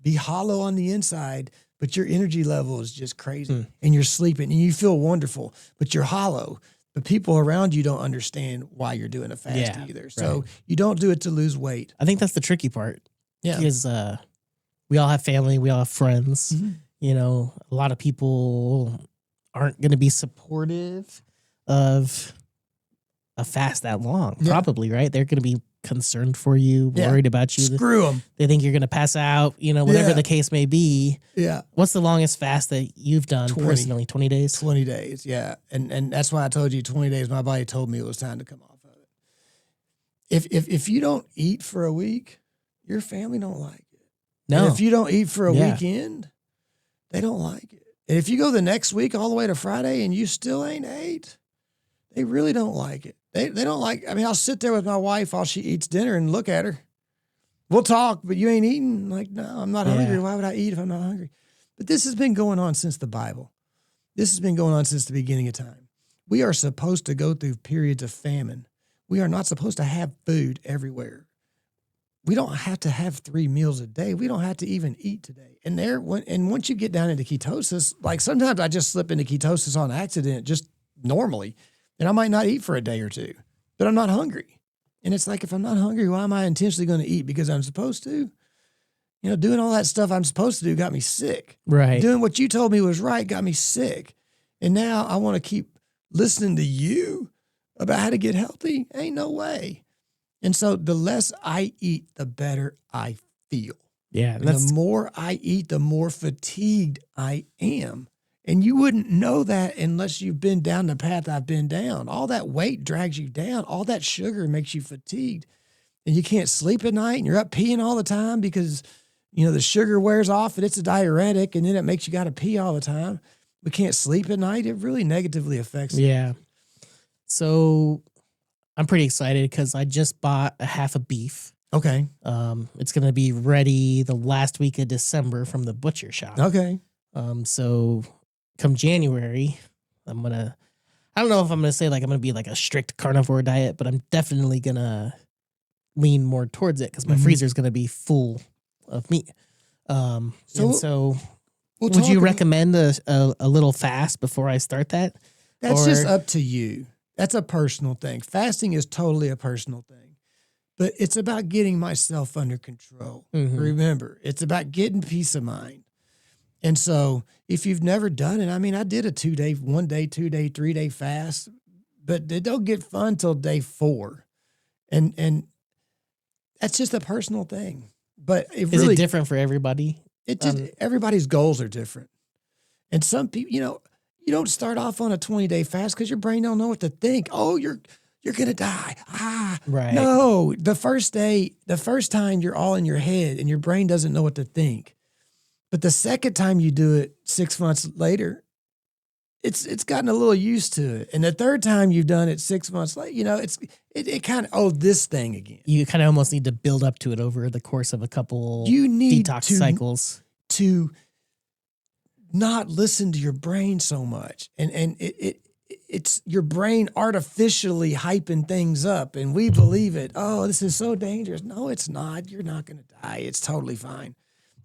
Speaker 2: be hollow on the inside, but your energy level is just crazy. And you're sleeping and you feel wonderful, but you're hollow. But people around you don't understand why you're doing a fast either. So you don't do it to lose weight.
Speaker 1: I think that's the tricky part.
Speaker 2: Yeah.
Speaker 1: Because we all have family, we all have friends. A lot of people aren't going to be supportive of a fast that long, probably, right? They're going to be concerned for you, worried about you.
Speaker 2: Screw them.
Speaker 1: They think you're going to pass out, whatever the case may be.
Speaker 2: Yeah.
Speaker 1: What's the longest fast that you've done
Speaker 2: 20.
Speaker 1: personally? 20 days?
Speaker 2: 20 days, yeah. And that's why I told you 20 days, my body told me it was time to come off of it. If you don't eat for a week, your family don't like it.
Speaker 1: No.
Speaker 2: And if you don't eat for a weekend, they don't like it. And if you go the next week all the way to Friday and you still ain't ate, they really don't like it. They don't like, I'll sit there with my wife while she eats dinner and look at her. We'll talk, but you ain't eating. Like, no, I'm not hungry. Why would I eat if I'm not hungry? But this has been going on since the Bible. This has been going on since the beginning of time. We are supposed to go through periods of famine. We are not supposed to have food everywhere. We don't have to have 3 meals a day. We don't have to even eat today. And once you get down into ketosis, like sometimes I just slip into ketosis on accident, just normally. And I might not eat for a day or 2, but I'm not hungry. And it's like, if I'm not hungry, why am I intentionally going to eat? Because I'm supposed to. Doing all that stuff I'm supposed to do got me sick.
Speaker 1: Right.
Speaker 2: Doing what you told me was right got me sick. And now I want to keep listening to you about how to get healthy? Ain't no way. And so the less I eat, the better I feel.
Speaker 1: Yeah.
Speaker 2: And the more I eat, the more fatigued I am. And you wouldn't know that unless you've been down the path I've been down. All that weight drags you down. All that sugar makes you fatigued. And you can't sleep at night and you're up peeing all the time because, the sugar wears off and it's a diuretic and then it makes you got to pee all the time. We can't sleep at night. It really negatively affects it.
Speaker 1: Yeah. So I'm pretty excited because I just bought a half a beef.
Speaker 2: Okay.
Speaker 1: It's going to be ready the last week of December from the butcher shop.
Speaker 2: Okay.
Speaker 1: So come January, I don't know if I'm going to say like I'm going to be like a strict carnivore diet, but I'm definitely going to lean more towards it because my freezer is going to be full of meat. So would you recommend a little fast before I start that?
Speaker 2: That's just up to you. That's a personal thing. Fasting is totally a personal thing. But it's about getting myself under control. Mm-hmm. Remember, it's about getting peace of mind. And so if you've never done it, I did a 2-day, 1-day, 2-day, 3-day fast, but it don't get fun till day 4. And that's just a personal thing. But
Speaker 1: is it different for everybody?
Speaker 2: Everybody's goals are different. And some people, you don't start off on a 20-day fast because your brain don't know what to think. Oh, you're going to die.
Speaker 1: Right.
Speaker 2: No, the first time you're all in your head and your brain doesn't know what to think. But the second time you do it 6 months later, it's gotten a little used to it. And the third time you've done it 6 months later, it kind of, this thing again.
Speaker 1: You kind of almost need to build up to it over the course of a couple detox cycles.
Speaker 2: To not listen to your brain so much. And it's your brain artificially hyping things up and we believe it. Oh, this is so dangerous. No, it's not. You're not going to die. It's totally fine.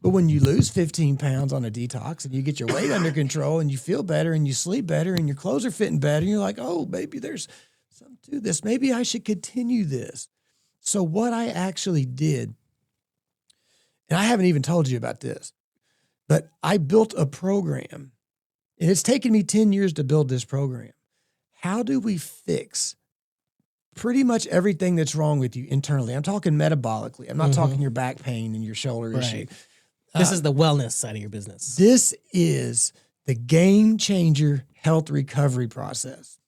Speaker 2: But when you lose 15 pounds on a detox and you get your weight under control and you feel better and you sleep better and your clothes are fitting better, and you're like, oh, maybe there's something to this. Maybe I should continue this. So what I actually did, and I haven't even told you about this, but I built a program, and it's taken me 10 years to build this program. How do we fix pretty much everything that's wrong with you internally? I'm talking metabolically. I'm not talking your back pain and your shoulder issue.
Speaker 1: This is the wellness side of your business.
Speaker 2: This is the game changer health recovery process,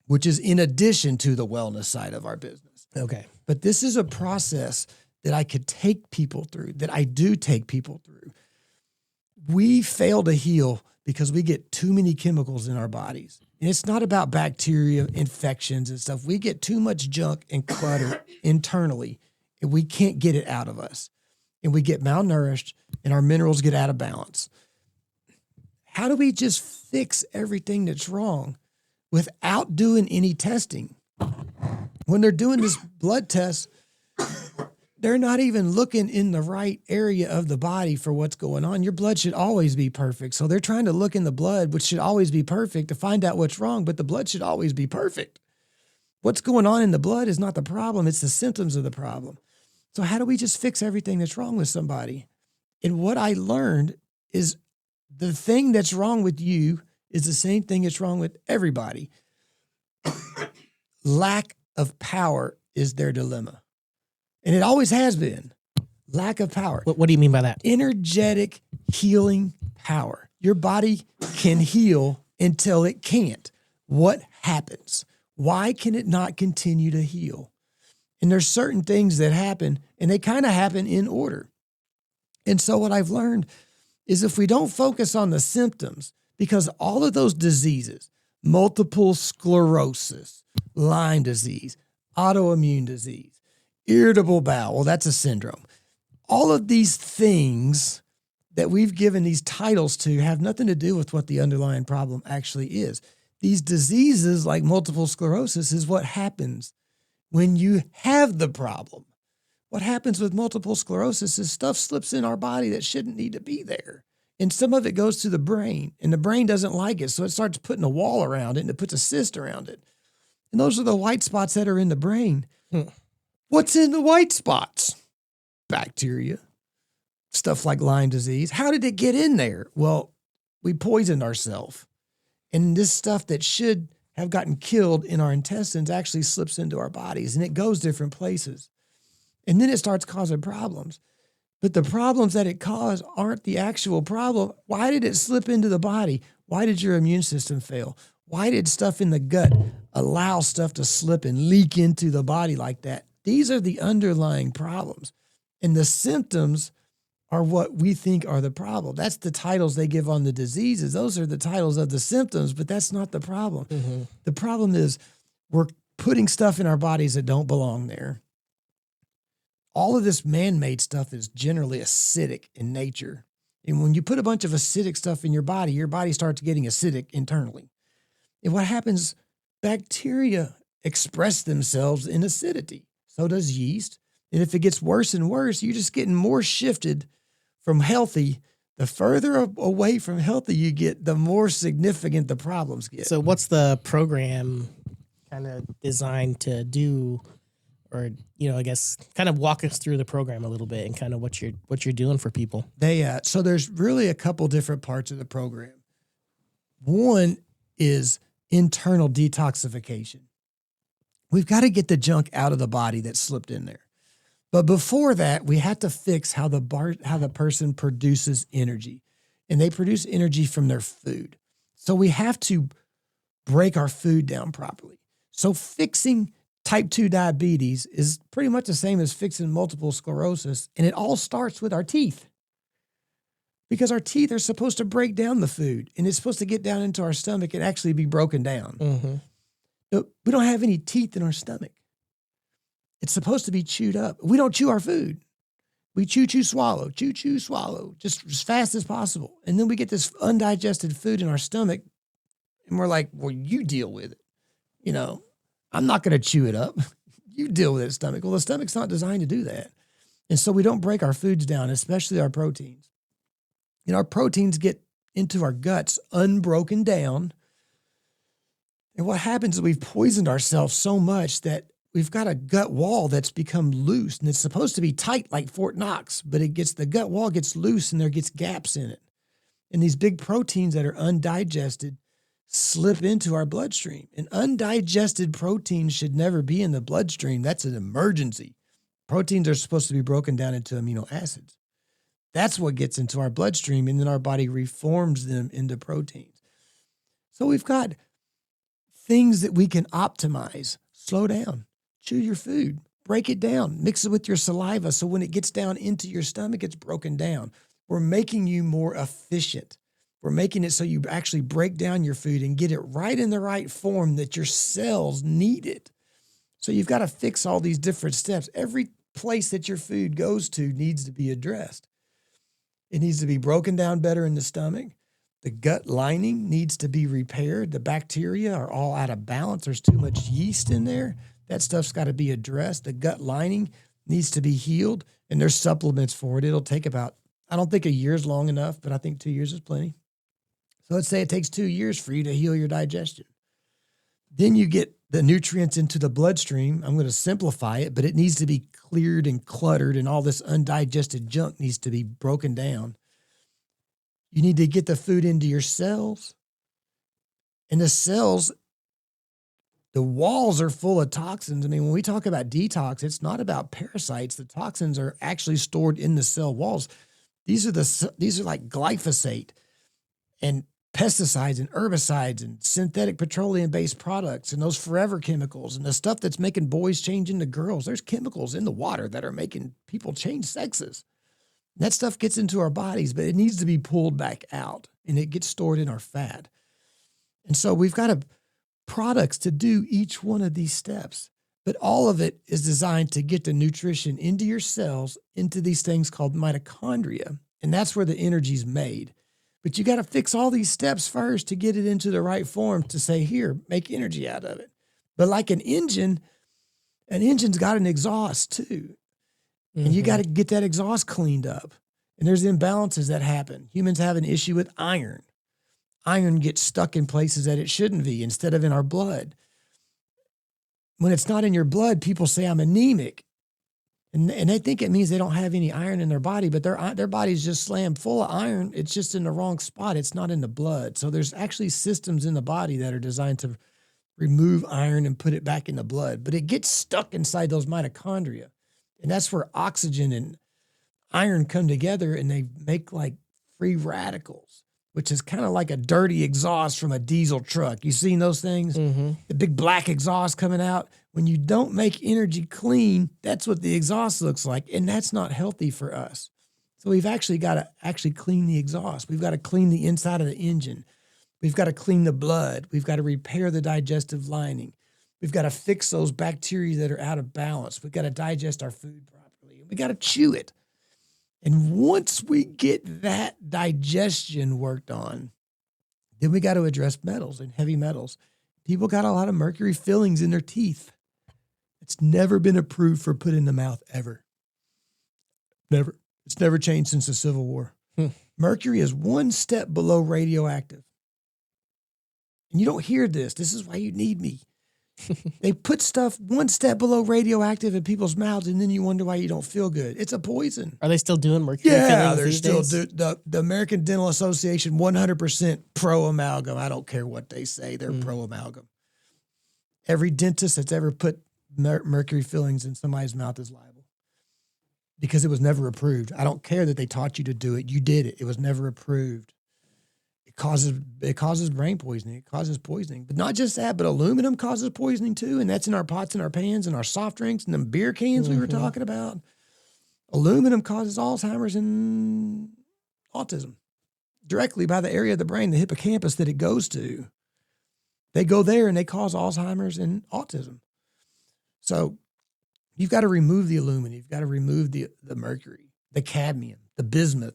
Speaker 2: which is in addition to the wellness side of our business.
Speaker 1: Okay.
Speaker 2: But this is a process that I could take people through, that I do take people through. We fail to heal because we get too many chemicals in our bodies. And it's not about bacteria, infections and stuff. We get too much junk and clutter internally, and we can't get it out of us. And we get malnourished, and our minerals get out of balance. How do we just fix everything that's wrong without doing any testing? When they're doing this blood test, they're not even looking in the right area of the body for what's going on. Your blood should always be perfect. So they're trying to look in the blood, which should always be perfect, to find out what's wrong, but the blood should always be perfect. What's going on in the blood is not the problem. It's the symptoms of the problem. So how do we just fix everything that's wrong with somebody? And what I learned is the thing that's wrong with you is the same thing that's wrong with everybody. Lack of power is their dilemma. And it always has been. Lack of power.
Speaker 1: What do you mean by that?
Speaker 2: Energetic healing power. Your body can heal until it can't. What happens? Why can it not continue to heal? And there's certain things that happen, and they kind of happen in order. And so what I've learned is if we don't focus on the symptoms, because all of those diseases, multiple sclerosis, Lyme disease, autoimmune disease, irritable bowel, well, that's a syndrome. All of these things that we've given these titles to have nothing to do with what the underlying problem actually is. These diseases like multiple sclerosis is what happens when you have the problem. What happens with multiple sclerosis is stuff slips in our body that shouldn't need to be there. And some of it goes to the brain, and the brain doesn't like it, so it starts putting a wall around it, and it puts a cyst around it. And those are the white spots that are in the brain. What's in the white spots? Bacteria, stuff like Lyme disease. How did it get in there? Well, we poisoned ourselves. And this stuff that should have gotten killed in our intestines actually slips into our bodies, and it goes different places. And then it starts causing problems. But the problems that it caused aren't the actual problem. Why did it slip into the body? Why did your immune system fail? Why did stuff in the gut allow stuff to slip and leak into the body like that? These are the underlying problems. And the symptoms are what we think are the problem. That's the titles they give on the diseases. Those are the titles of the symptoms, but that's not the problem.
Speaker 1: Mm-hmm.
Speaker 2: The problem is we're putting stuff in our bodies that don't belong there. All of this man-made stuff is generally acidic in nature. And when you put a bunch of acidic stuff in your body starts getting acidic internally. And what happens, bacteria express themselves in acidity. So does yeast. And if it gets worse and worse, you're just getting more shifted from healthy. The further away from healthy you get, the more significant the problems get.
Speaker 1: So what's the program kind of designed to do, or, I guess kind of walk us through the program a little bit and kind of what you're doing for people?
Speaker 2: So there's really a couple different parts of the program. One is internal detoxification. We've got to get the junk out of the body that slipped in there. But before that, we have to fix how the person produces energy. And they produce energy from their food. So we have to break our food down properly. So fixing type 2 diabetes is pretty much the same as fixing multiple sclerosis. And it all starts with our teeth. Because our teeth are supposed to break down the food. And it's supposed to get down into our stomach and actually be broken down.
Speaker 1: Mm-hmm.
Speaker 2: But we don't have any teeth in our stomach. It's supposed to be chewed up. We don't chew our food. We chew, swallow, chew, swallow, just as fast as possible. And then we get this undigested food in our stomach, and we're like, well, you deal with it. I'm not going to chew it up. You deal with it, stomach. Well, the stomach's not designed to do that. And so we don't break our foods down, especially our proteins. Our proteins get into our guts unbroken down. And what happens is we've poisoned ourselves so much that we've got a gut wall that's become loose, and it's supposed to be tight like Fort Knox, but the gut wall gets loose and there gets gaps in it. And these big proteins that are undigested slip into our bloodstream. And undigested proteins should never be in the bloodstream. That's an emergency. Proteins are supposed to be broken down into amino acids. That's what gets into our bloodstream, and then our body reforms them into proteins. So we've got things that we can optimize. Slow down. Chew your food, break it down, mix it with your saliva. So when it gets down into your stomach, it's broken down. We're making you more efficient. We're making it so you actually break down your food and get it right in the right form that your cells need it. So you've got to fix all these different steps. Every place that your food goes to needs to be addressed. It needs to be broken down better in the stomach. The gut lining needs to be repaired. The bacteria are all out of balance. There's too much yeast in there. That stuff's got to be addressed. The gut lining needs to be healed, and there's supplements for it. It'll take I don't think a year is long enough, but I think 2 years is plenty. So let's say it takes 2 years for you to heal your digestion. Then you get the nutrients into the bloodstream. I'm going to simplify it, but it needs to be cleared and cluttered, and all this undigested junk needs to be broken down. You need to get the food into your cells. And the cells, the walls are full of toxins. I mean, when we talk about detox, it's not about parasites. The toxins are actually stored in the cell walls. These are like glyphosate and pesticides and herbicides and synthetic petroleum-based products and those forever chemicals and the stuff that's making boys change into girls. There's chemicals in the water that are making people change sexes. That stuff gets into our bodies, but it needs to be pulled back out, and it gets stored in our fat. And so we've got products to do each one of these steps, but all of it is designed to get the nutrition into your cells, into these things called mitochondria, and that's where the energy's made. But you got to fix all these steps first to get it into the right form to say, here, make energy out of it. But like an engine's got an exhaust too. And you got to get that exhaust cleaned up. And there's imbalances that happen. Humans have an issue with iron. Iron gets stuck in places that it shouldn't be instead of in our blood. When it's not in your blood, people say I'm anemic. And they think it means they don't have any iron in their body, but their body's just slammed full of iron. It's just in the wrong spot. It's not in the blood. So there's actually systems in the body that are designed to remove iron and put it back in the blood, but it gets stuck inside those mitochondria. And that's where oxygen and iron come together and they make like free radicals, which is kind of like a dirty exhaust from a diesel truck. You seen those things?
Speaker 1: Mm-hmm.
Speaker 2: The big black exhaust coming out. When you don't make energy clean, that's what the exhaust looks like. And that's not healthy for us. So we've actually got to actually clean the exhaust. We've got to clean the inside of the engine. We've got to clean the blood. We've got to repair the digestive lining. We've got to fix those bacteria that are out of balance. We've got to digest our food properly. We got to chew it. And once we get that digestion worked on, then we got to address metals and heavy metals. People got a lot of mercury fillings in their teeth. It's never been approved for put in the mouth ever. Never. It's never changed since the Civil War. Mercury is one step below radioactive. And you don't hear this. This is why you need me. They put stuff one step below radioactive in people's mouths, and then you wonder why you don't feel good. It's a poison.
Speaker 1: Are they still doing mercury fillings?
Speaker 2: Yeah, they're
Speaker 1: these
Speaker 2: still
Speaker 1: days?
Speaker 2: the American Dental Association 100% pro amalgam. I don't care what they say. They're pro amalgam. Every dentist that's ever put mercury fillings in somebody's mouth is liable because it was never approved. I don't care that they taught you to do it. You did it. It was never approved. It causes brain poisoning. It causes poisoning. But not just that, but aluminum causes poisoning too. And that's in our pots and our pans and our soft drinks and them beer cans we were talking about. Aluminum causes Alzheimer's and autism directly by the area of the brain, the hippocampus that it goes to. They go there and they cause Alzheimer's and autism. So you've got to remove the aluminum. You've got to remove the mercury, the cadmium, the bismuth.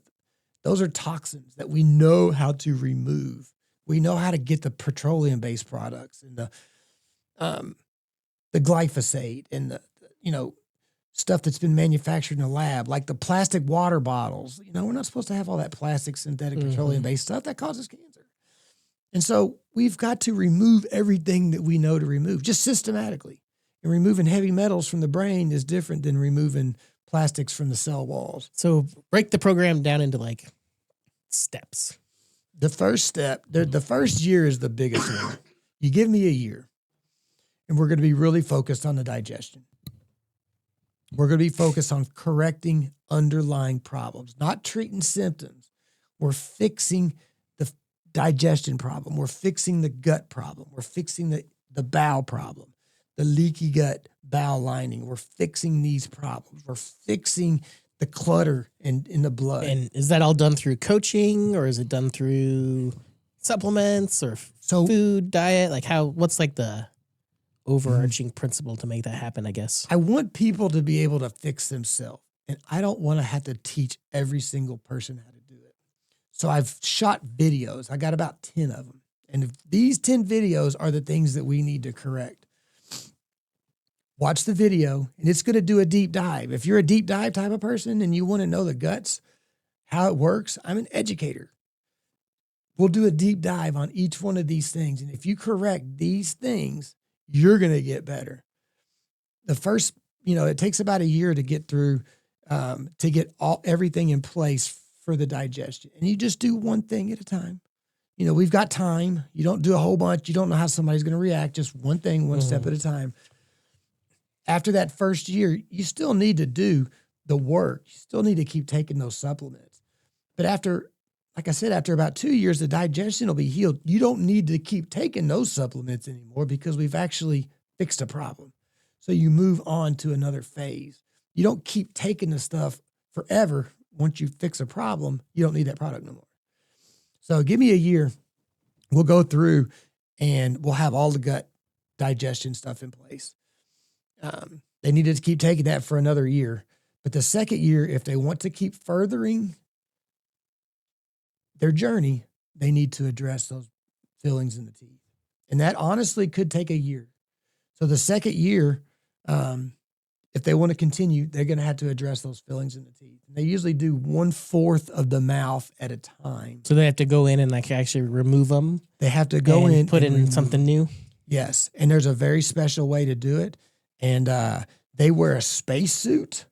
Speaker 2: Those are toxins that we know how to remove. We know how to get the petroleum-based products and the glyphosate and the stuff that's been manufactured in the lab, like the plastic water bottles. We're not supposed to have all that plastic, synthetic, petroleum-based stuff that causes cancer. And so we've got to remove everything that we know to remove, just systematically. And removing heavy metals from the brain is different than removing plastics from the cell walls.
Speaker 1: So break the program down into like steps.
Speaker 2: The first step, the first year is the biggest one. You give me a year, and we're going to be really focused on the digestion. We're going to be focused on correcting underlying problems, not treating symptoms. We're fixing the digestion problem. We're fixing the gut problem. We're fixing the bowel problem, the leaky gut bowel lining. We're fixing these problems. We're fixing the clutter in the blood.
Speaker 1: And is that all done through coaching, or is it done through supplements or food, diet? Like what's like the overarching principle to make that happen, I guess?
Speaker 2: I want people to be able to fix themselves. And I don't want to have to teach every single person how to do it. So I've shot videos. I got about 10 of them. And if these 10 videos are the things that we need to correct. Watch the video, and it's going to do a deep dive. If you're a deep dive type of person and you want to know the guts, how it works, I'm an educator. We'll do a deep dive on each one of these things. And if you correct these things, you're going to get better. The first, it takes about a year to get through, to get everything in place for the digestion. And you just do one thing at a time. We've got time. You don't do a whole bunch. You don't know how somebody's going to react. Just one thing, one step at a time. After that first year, you still need to do the work. You still need to keep taking those supplements. But like I said, after about 2 years, the digestion will be healed. You don't need to keep taking those supplements anymore because we've actually fixed a problem. So you move on to another phase. You don't keep taking the stuff forever. Once you fix a problem, you don't need that product no more. So give me a year. We'll go through and we'll have all the gut digestion stuff in place. They needed to keep taking that for another year. But the second year, if they want to keep furthering their journey, they need to address those fillings in the teeth. And that honestly could take a year. So the second year, if they want to continue, they're going to have to address those fillings in the teeth. And they usually do 1/4 of the mouth at a time.
Speaker 1: So they have to go in and like actually remove them.
Speaker 2: They have to go in,
Speaker 1: put in something new.
Speaker 2: Yes. And there's a very special way to do it. And they wear a spacesuit,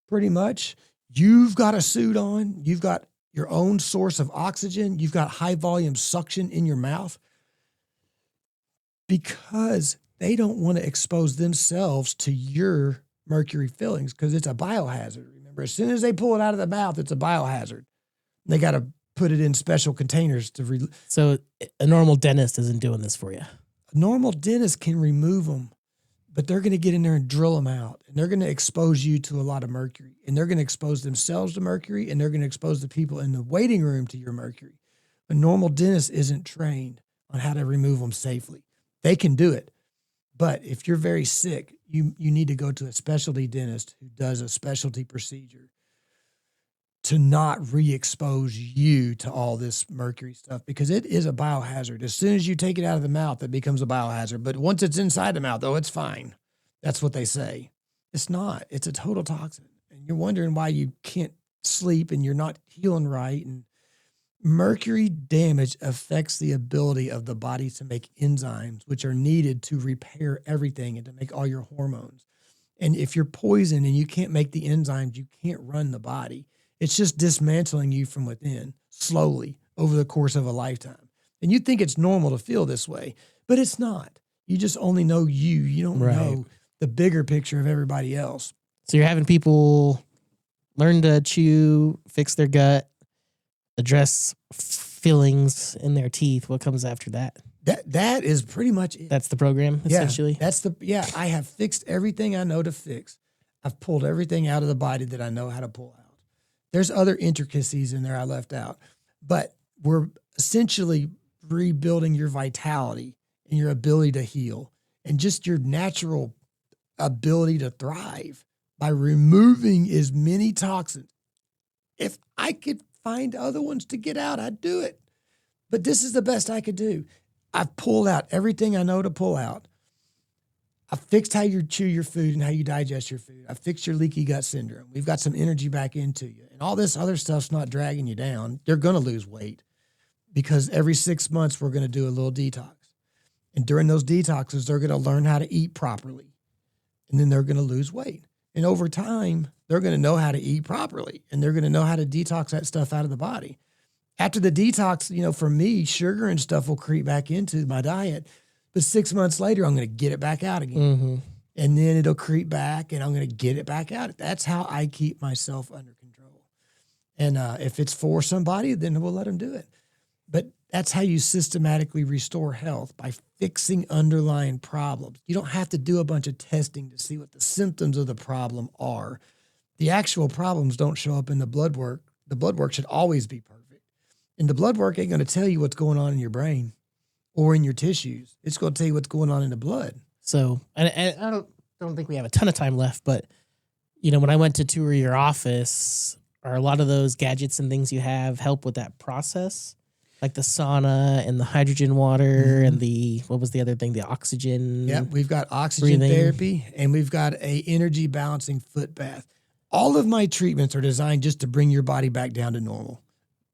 Speaker 2: pretty much. You've got a suit on. You've got your own source of oxygen. You've got high volume suction in your mouth. because they don't want to expose themselves to your mercury fillings because it's a biohazard. Remember, as soon as they pull it out of the mouth, it's a biohazard. They got to put it in special containers to.
Speaker 1: So a normal dentist isn't doing this for you.
Speaker 2: A normal dentist can remove them, but they're going to get in there and drill them out, and they're going to expose you to a lot of mercury, and they're going to expose themselves to mercury, and they're going to expose the people in the waiting room to your mercury. A normal dentist isn't trained on how to remove them safely. They can do it, but if you're very sick, you need to go to a specialty dentist who does a specialty procedure to not re-expose you to all this mercury stuff, because it is a biohazard. As soon as you take it out of the mouth, it becomes a biohazard. But once it's inside the mouth, it's fine. That's what they say. It's not. It's a total toxin. And you're wondering why you can't sleep and you're not healing right. And mercury damage affects the ability of the body to make enzymes, which are needed to repair everything and to make all your hormones. And if you're poisoned and you can't make the enzymes, you can't run the body. It's just dismantling you from within slowly over the course of a lifetime. And you think it's normal to feel this way, but it's not. You just only know you. You don't know the bigger picture of everybody else.
Speaker 1: So you're having people learn to chew, fix their gut, address fillings in their teeth. What comes after that?
Speaker 2: That is pretty much it.
Speaker 1: That's the program, essentially?
Speaker 2: I have fixed everything I know to fix. I've pulled everything out of the body that I know how to pull out. There's other intricacies in there I left out, but we're essentially rebuilding your vitality and your ability to heal and just your natural ability to thrive by removing as many toxins. If I could find other ones to get out, I'd do it. But this is the best I could do. I've pulled out everything I know to pull out. I fixed how you chew your food and how you digest your food. I fixed your leaky gut syndrome. We've got some energy back into you. And all this other stuff's not dragging you down. You're going to lose weight because every 6 months we're going to do a little detox. And during those detoxes, they're going to learn how to eat properly. And then they're going to lose weight. And over time, they're going to know how to eat properly. And they're going to know how to detox that stuff out of the body. After the detox, for me, sugar and stuff will creep back into my diet. But 6 months later, I'm going to get it back out again. Mm-hmm. And then it'll creep back and I'm going to get it back out. That's how I keep myself under control. And if it's for somebody, then we'll let them do it. But that's how you systematically restore health, by fixing underlying problems. You don't have to do a bunch of testing to see what the symptoms of the problem are. The actual problems don't show up in the blood work. The blood work should always be perfect. And the blood work ain't going to tell you what's going on in your brain or in your tissues. It's going to tell you what's going on in the blood.
Speaker 1: So, and I don't think we have a ton of time left, but when I went to tour your office, are a lot of those gadgets and things you have help with that process? Like the sauna and the hydrogen water and what was the other thing? The oxygen.
Speaker 2: Yeah, we've got oxygen therapy and we've got a energy balancing foot bath. All of my treatments are designed just to bring your body back down to normal.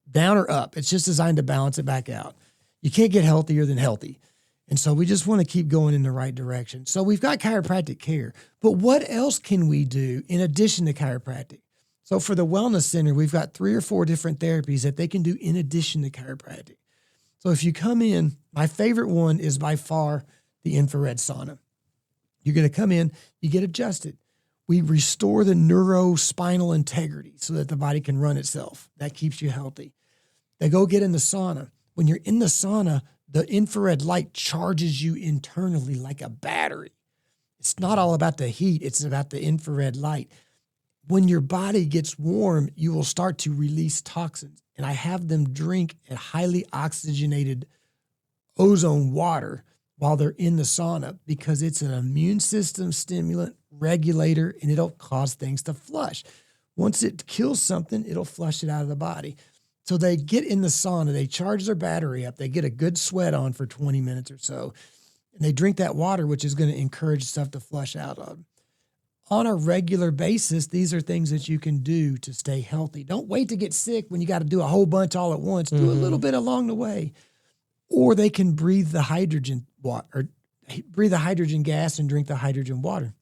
Speaker 2: Down or up. It's just designed to balance it back out. You can't get healthier than healthy. And so we just want to keep going in the right direction. So we've got chiropractic care, but what else can we do in addition to chiropractic? So for the wellness center, we've got 3 or 4 different therapies that they can do in addition to chiropractic. So if you come in, my favorite one is by far the infrared sauna. You're going to come in, you get adjusted. We restore the neurospinal integrity so that the body can run itself. That keeps you healthy. They go get in the sauna. When you're in the sauna, the infrared light charges you internally like a battery. It's not all about the heat. It's about the infrared light. When your body gets warm, you will start to release toxins. And I have them drink a highly oxygenated ozone water while they're in the sauna because it's an immune system stimulant, regulator, and it'll cause things to flush. Once it kills something, it'll flush it out of the body. So they get in the sauna, they charge their battery up, they get a good sweat on for 20 minutes or so, and they drink that water, which is going to encourage stuff to flush out of. On a regular basis, these are things that you can do to stay healthy. Don't wait to get sick when you got to do a whole bunch all at once. Do a little bit along the way. Or they can breathe the hydrogen breathe the hydrogen gas and drink the hydrogen water.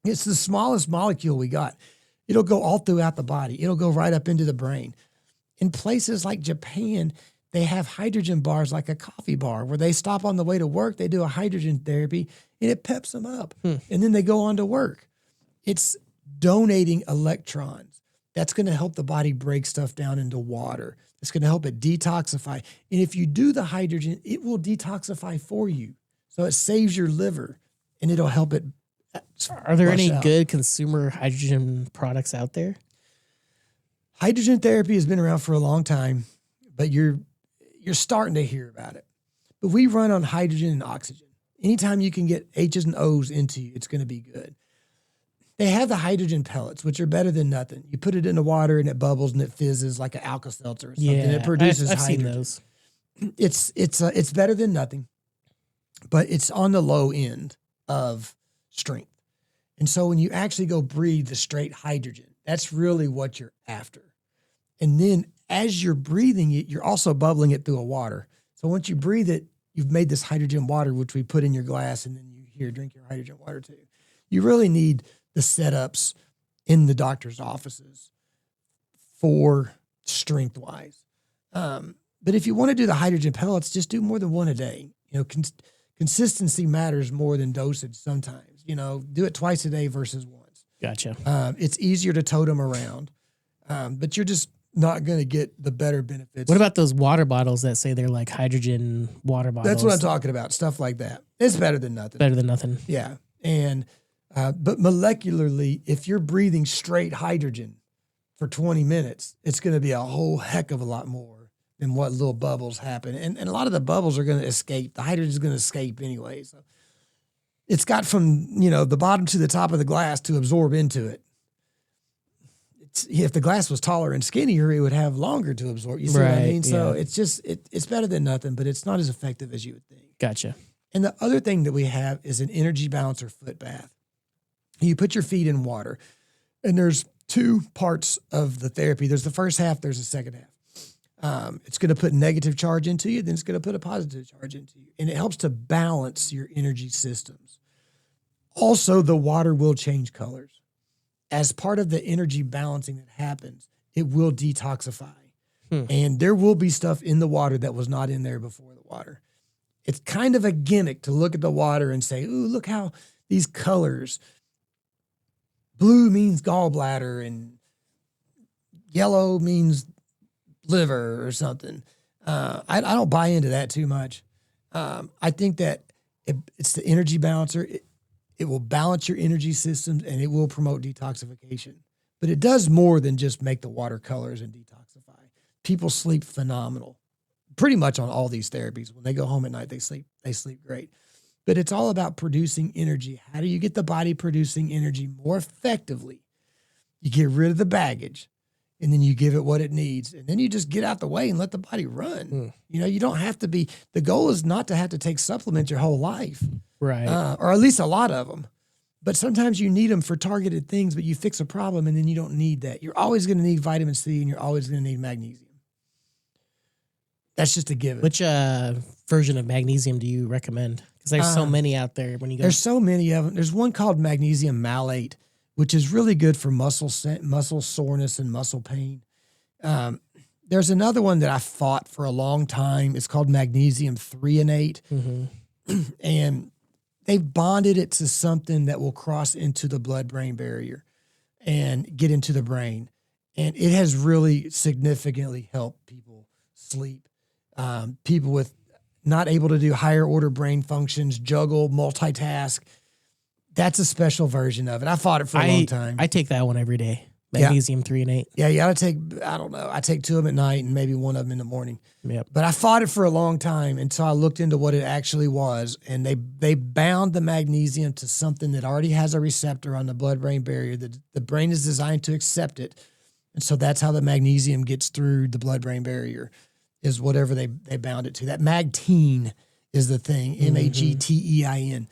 Speaker 2: It's the smallest molecule we got. It'll go all throughout the body. It'll go right up into the brain. In places like Japan, they have hydrogen bars like a coffee bar where they stop on the way to work. They do a hydrogen therapy and it peps them up. And then they go on to work. It's donating electrons. That's going to help the body break stuff down into water. It's going to help it detoxify. And if you do the hydrogen, it will detoxify for you. So it saves your liver and it'll help it.
Speaker 1: Are there any
Speaker 2: out.
Speaker 1: good consumer hydrogen products out there?
Speaker 2: Hydrogen therapy has been around for a long time, but you're starting to hear about it. But we run on hydrogen and oxygen. Anytime you can get H's and O's into you, it's going to be good. They have the hydrogen pellets, which are better than nothing. You put it in the water and it bubbles and it fizzes like an Alka-Seltzer or something.
Speaker 1: Yeah,
Speaker 2: It produces
Speaker 1: I've
Speaker 2: hydrogen.
Speaker 1: seen those.
Speaker 2: It's better than nothing, but it's on the low end of strength. And so when you actually go breathe the straight hydrogen, that's really what you're after. And then as you're breathing it, you're also bubbling it through a water. So once you breathe it, you've made this hydrogen water, which we put in your glass, and then you drink your hydrogen water too. You really need the setups in the doctor's offices for strength-wise. But if you want to do the hydrogen pellets, just do more than one a day. You know, consistency matters more than dosage sometimes. You know, do it twice a day versus once.
Speaker 1: Gotcha.
Speaker 2: It's easier to tote them around, but you're just not going to get the better benefits.
Speaker 1: What about those water bottles that say they're like hydrogen water bottles?
Speaker 2: That's what I'm talking about, stuff like that. It's better than nothing.
Speaker 1: Better than nothing.
Speaker 2: Yeah. And but molecularly, if you're breathing straight hydrogen for 20 minutes, it's going to be a whole heck of a lot more than what little bubbles happen. And a lot of the bubbles are going to escape. The hydrogen is going to escape anyway. So it's got from, you know, the bottom to the top of the glass to absorb into it. If the glass was taller and skinnier, it would have longer to absorb. You see what I mean? So it's just, it's better than nothing, but it's not as effective as you would think.
Speaker 1: Gotcha.
Speaker 2: And the other thing that we have is an energy balancer foot bath. You put your feet in water, and there's two parts of the therapy. There's the first half, there's the second half. It's going to put negative charge into you, then it's going to put a positive charge into you. And it helps to balance your energy systems. Also, the water will change colors. As part of the energy balancing that happens, it will detoxify. And there will be stuff in the water that was not in there before the water. It's kind of a gimmick to look at the water and say, ooh, look how these colors, blue means gallbladder and yellow means liver or something. I don't buy into that too much. I think that it's the energy balancer. It will balance your energy systems and it will promote detoxification. But it does more than just make the water colors and detoxify. People sleep phenomenal, pretty much on all these therapies. When they go home at night, they sleep great. But it's all about producing energy. How do you get the body producing energy more effectively? You get rid of the baggage, and then you give it what it needs. And then you just get out the way and let the body run. You know, you don't have to be, the goal is not to have to take supplements your whole life.
Speaker 1: Right.
Speaker 2: Or at least a lot of them. But sometimes you need them for targeted things, but you fix a problem and then you don't need that. You're always going to need vitamin C and you're always going to need magnesium. That's just a given.
Speaker 1: Which version of magnesium do you recommend? Because there's so many out there when you go.
Speaker 2: There's so many of them. There's one called magnesium malate, which is really good for muscle soreness and muscle pain. There's another one that I fought for a long time. It's called magnesium threonate. And they've bonded it to something that will cross into the blood-brain barrier and get into the brain. And it has really significantly helped people sleep. People with not able to do higher order brain functions, juggle, multitask. That's a special version of it. I fought it for a long time.
Speaker 1: I take that one every day. Magnesium 3 and 8.
Speaker 2: Yeah, you got to take, I don't know, I take 2 of them at night and maybe 1 of them in the morning.
Speaker 1: Yep.
Speaker 2: But I fought it for a long time until I looked into what it actually was. And they bound the magnesium to something that already has a receptor on the blood-brain barrier. The brain is designed to accept it. And so that's how the magnesium gets through the blood-brain barrier, is whatever they bound it to. That magtein is the thing, magtein.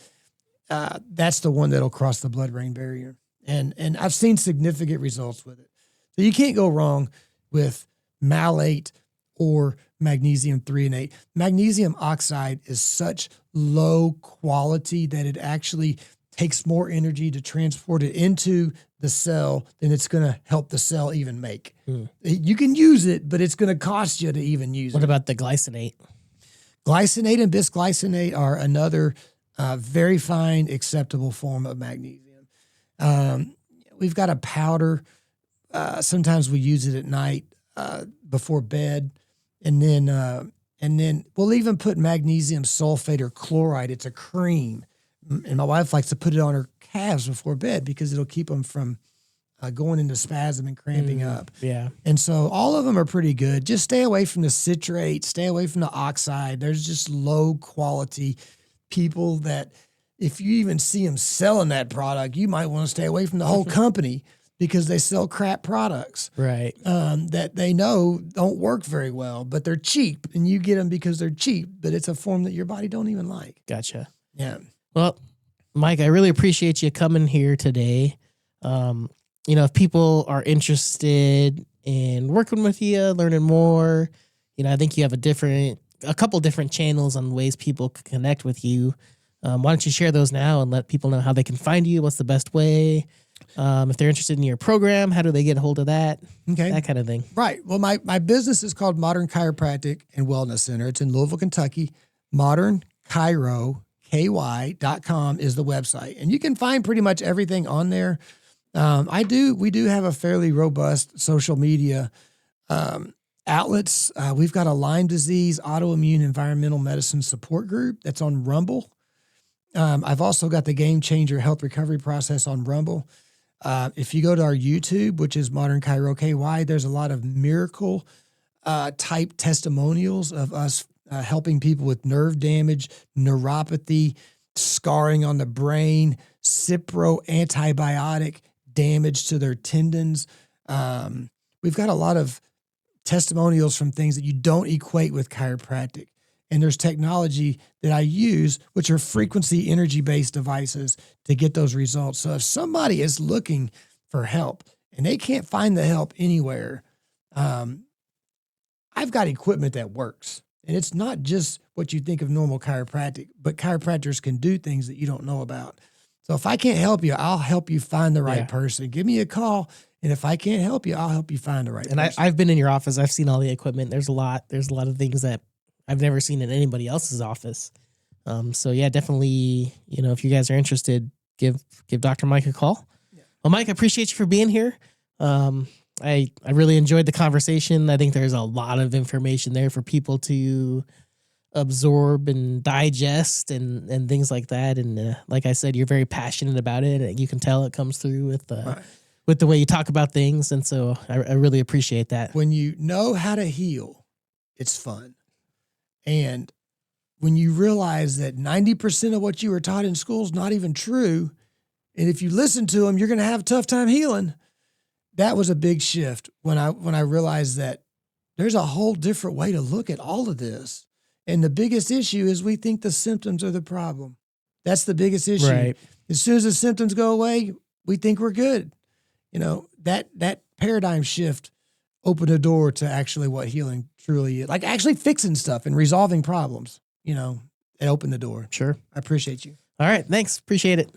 Speaker 2: That's the one that'll cross the blood-brain barrier. And I've seen significant results with it. So you can't go wrong with malate or magnesium threonate. Magnesium oxide is such low quality that it actually takes more energy to transport it into the cell than it's going to help the cell even make. You can use it, but it's going to cost you to even use it.
Speaker 1: What about the glycinate?
Speaker 2: Glycinate and bisglycinate are another very fine, acceptable form of magnesium. We've got a powder. Sometimes we use it at night before bed, and then we'll even put magnesium sulfate or chloride. It's a cream, and my wife likes to put it on her calves before bed because it'll keep them from going into spasm and cramping up.
Speaker 1: Yeah.
Speaker 2: And so all of them are pretty good. Just stay away from the citrate, stay away from the oxide. There's just low quality people that if you even see them selling that product, you might want to stay away from the whole company because they sell crap products.
Speaker 1: Right.
Speaker 2: That they know don't work very well, but they're cheap and you get them because they're cheap, but it's a form that your body don't even like.
Speaker 1: Gotcha.
Speaker 2: Yeah.
Speaker 1: Well, Mike, I really appreciate you coming here today. If people are interested in working with you, learning more, I think you have a couple different channels on ways people can connect with you. Why don't you share those now and let people know how they can find you? What's the best way? If they're interested in your program, how do they get a hold of that?
Speaker 2: Okay.
Speaker 1: That kind of thing.
Speaker 2: Right. Well, my business is called Modern Chiropractic and Wellness Center. It's in Louisville, Kentucky. modernchiro.com is the website. And you can find pretty much everything on there. We do have a fairly robust social media outlets. We've got a Lyme disease, autoimmune, environmental medicine support group that's on Rumble. I've also got the Game Changer Health Recovery Process on Rumble. If you go to our YouTube, which is Modern Chiro KY, there's a lot of miracle type testimonials of us helping people with nerve damage, neuropathy, scarring on the brain, Cipro antibiotic damage to their tendons. We've got a lot of testimonials from things that you don't equate with chiropractic. And there's technology that I use, which are frequency energy-based devices to get those results. So if somebody is looking for help and they can't find the help anywhere, I've got equipment that works. And it's not just what you think of normal chiropractic, but chiropractors can do things that you don't know about. So if I can't help you, I'll help you find the right person. Give me a call. And if I can't help you, I'll help you find the right person.
Speaker 1: I've been in your office. I've seen all the equipment. There's a lot of things that I've never seen in anybody else's office. So yeah, definitely, if you guys are interested, give Dr. Mike a call. Yeah. Well, Mike, I appreciate you for being here. I really enjoyed the conversation. I think there's a lot of information there for people to absorb and digest and things like that. And like I said, you're very passionate about it. You can tell it comes through with the way you talk about things. And so I really appreciate that.
Speaker 2: When you know how to heal, it's fun. And when you realize that 90% of what you were taught in school is not even true, and if you listen to them, you're going to have a tough time healing. That was a big shift when I realized that there's a whole different way to look at all of this. And the biggest issue is we think the symptoms are the problem. That's the biggest issue.
Speaker 1: Right.
Speaker 2: As soon as the symptoms go away, we think we're good. That paradigm shift opened a door to actually what healing truly is. Like actually fixing stuff and resolving problems, it opened the door.
Speaker 1: Sure.
Speaker 2: I appreciate you.
Speaker 1: All right. Thanks. Appreciate it.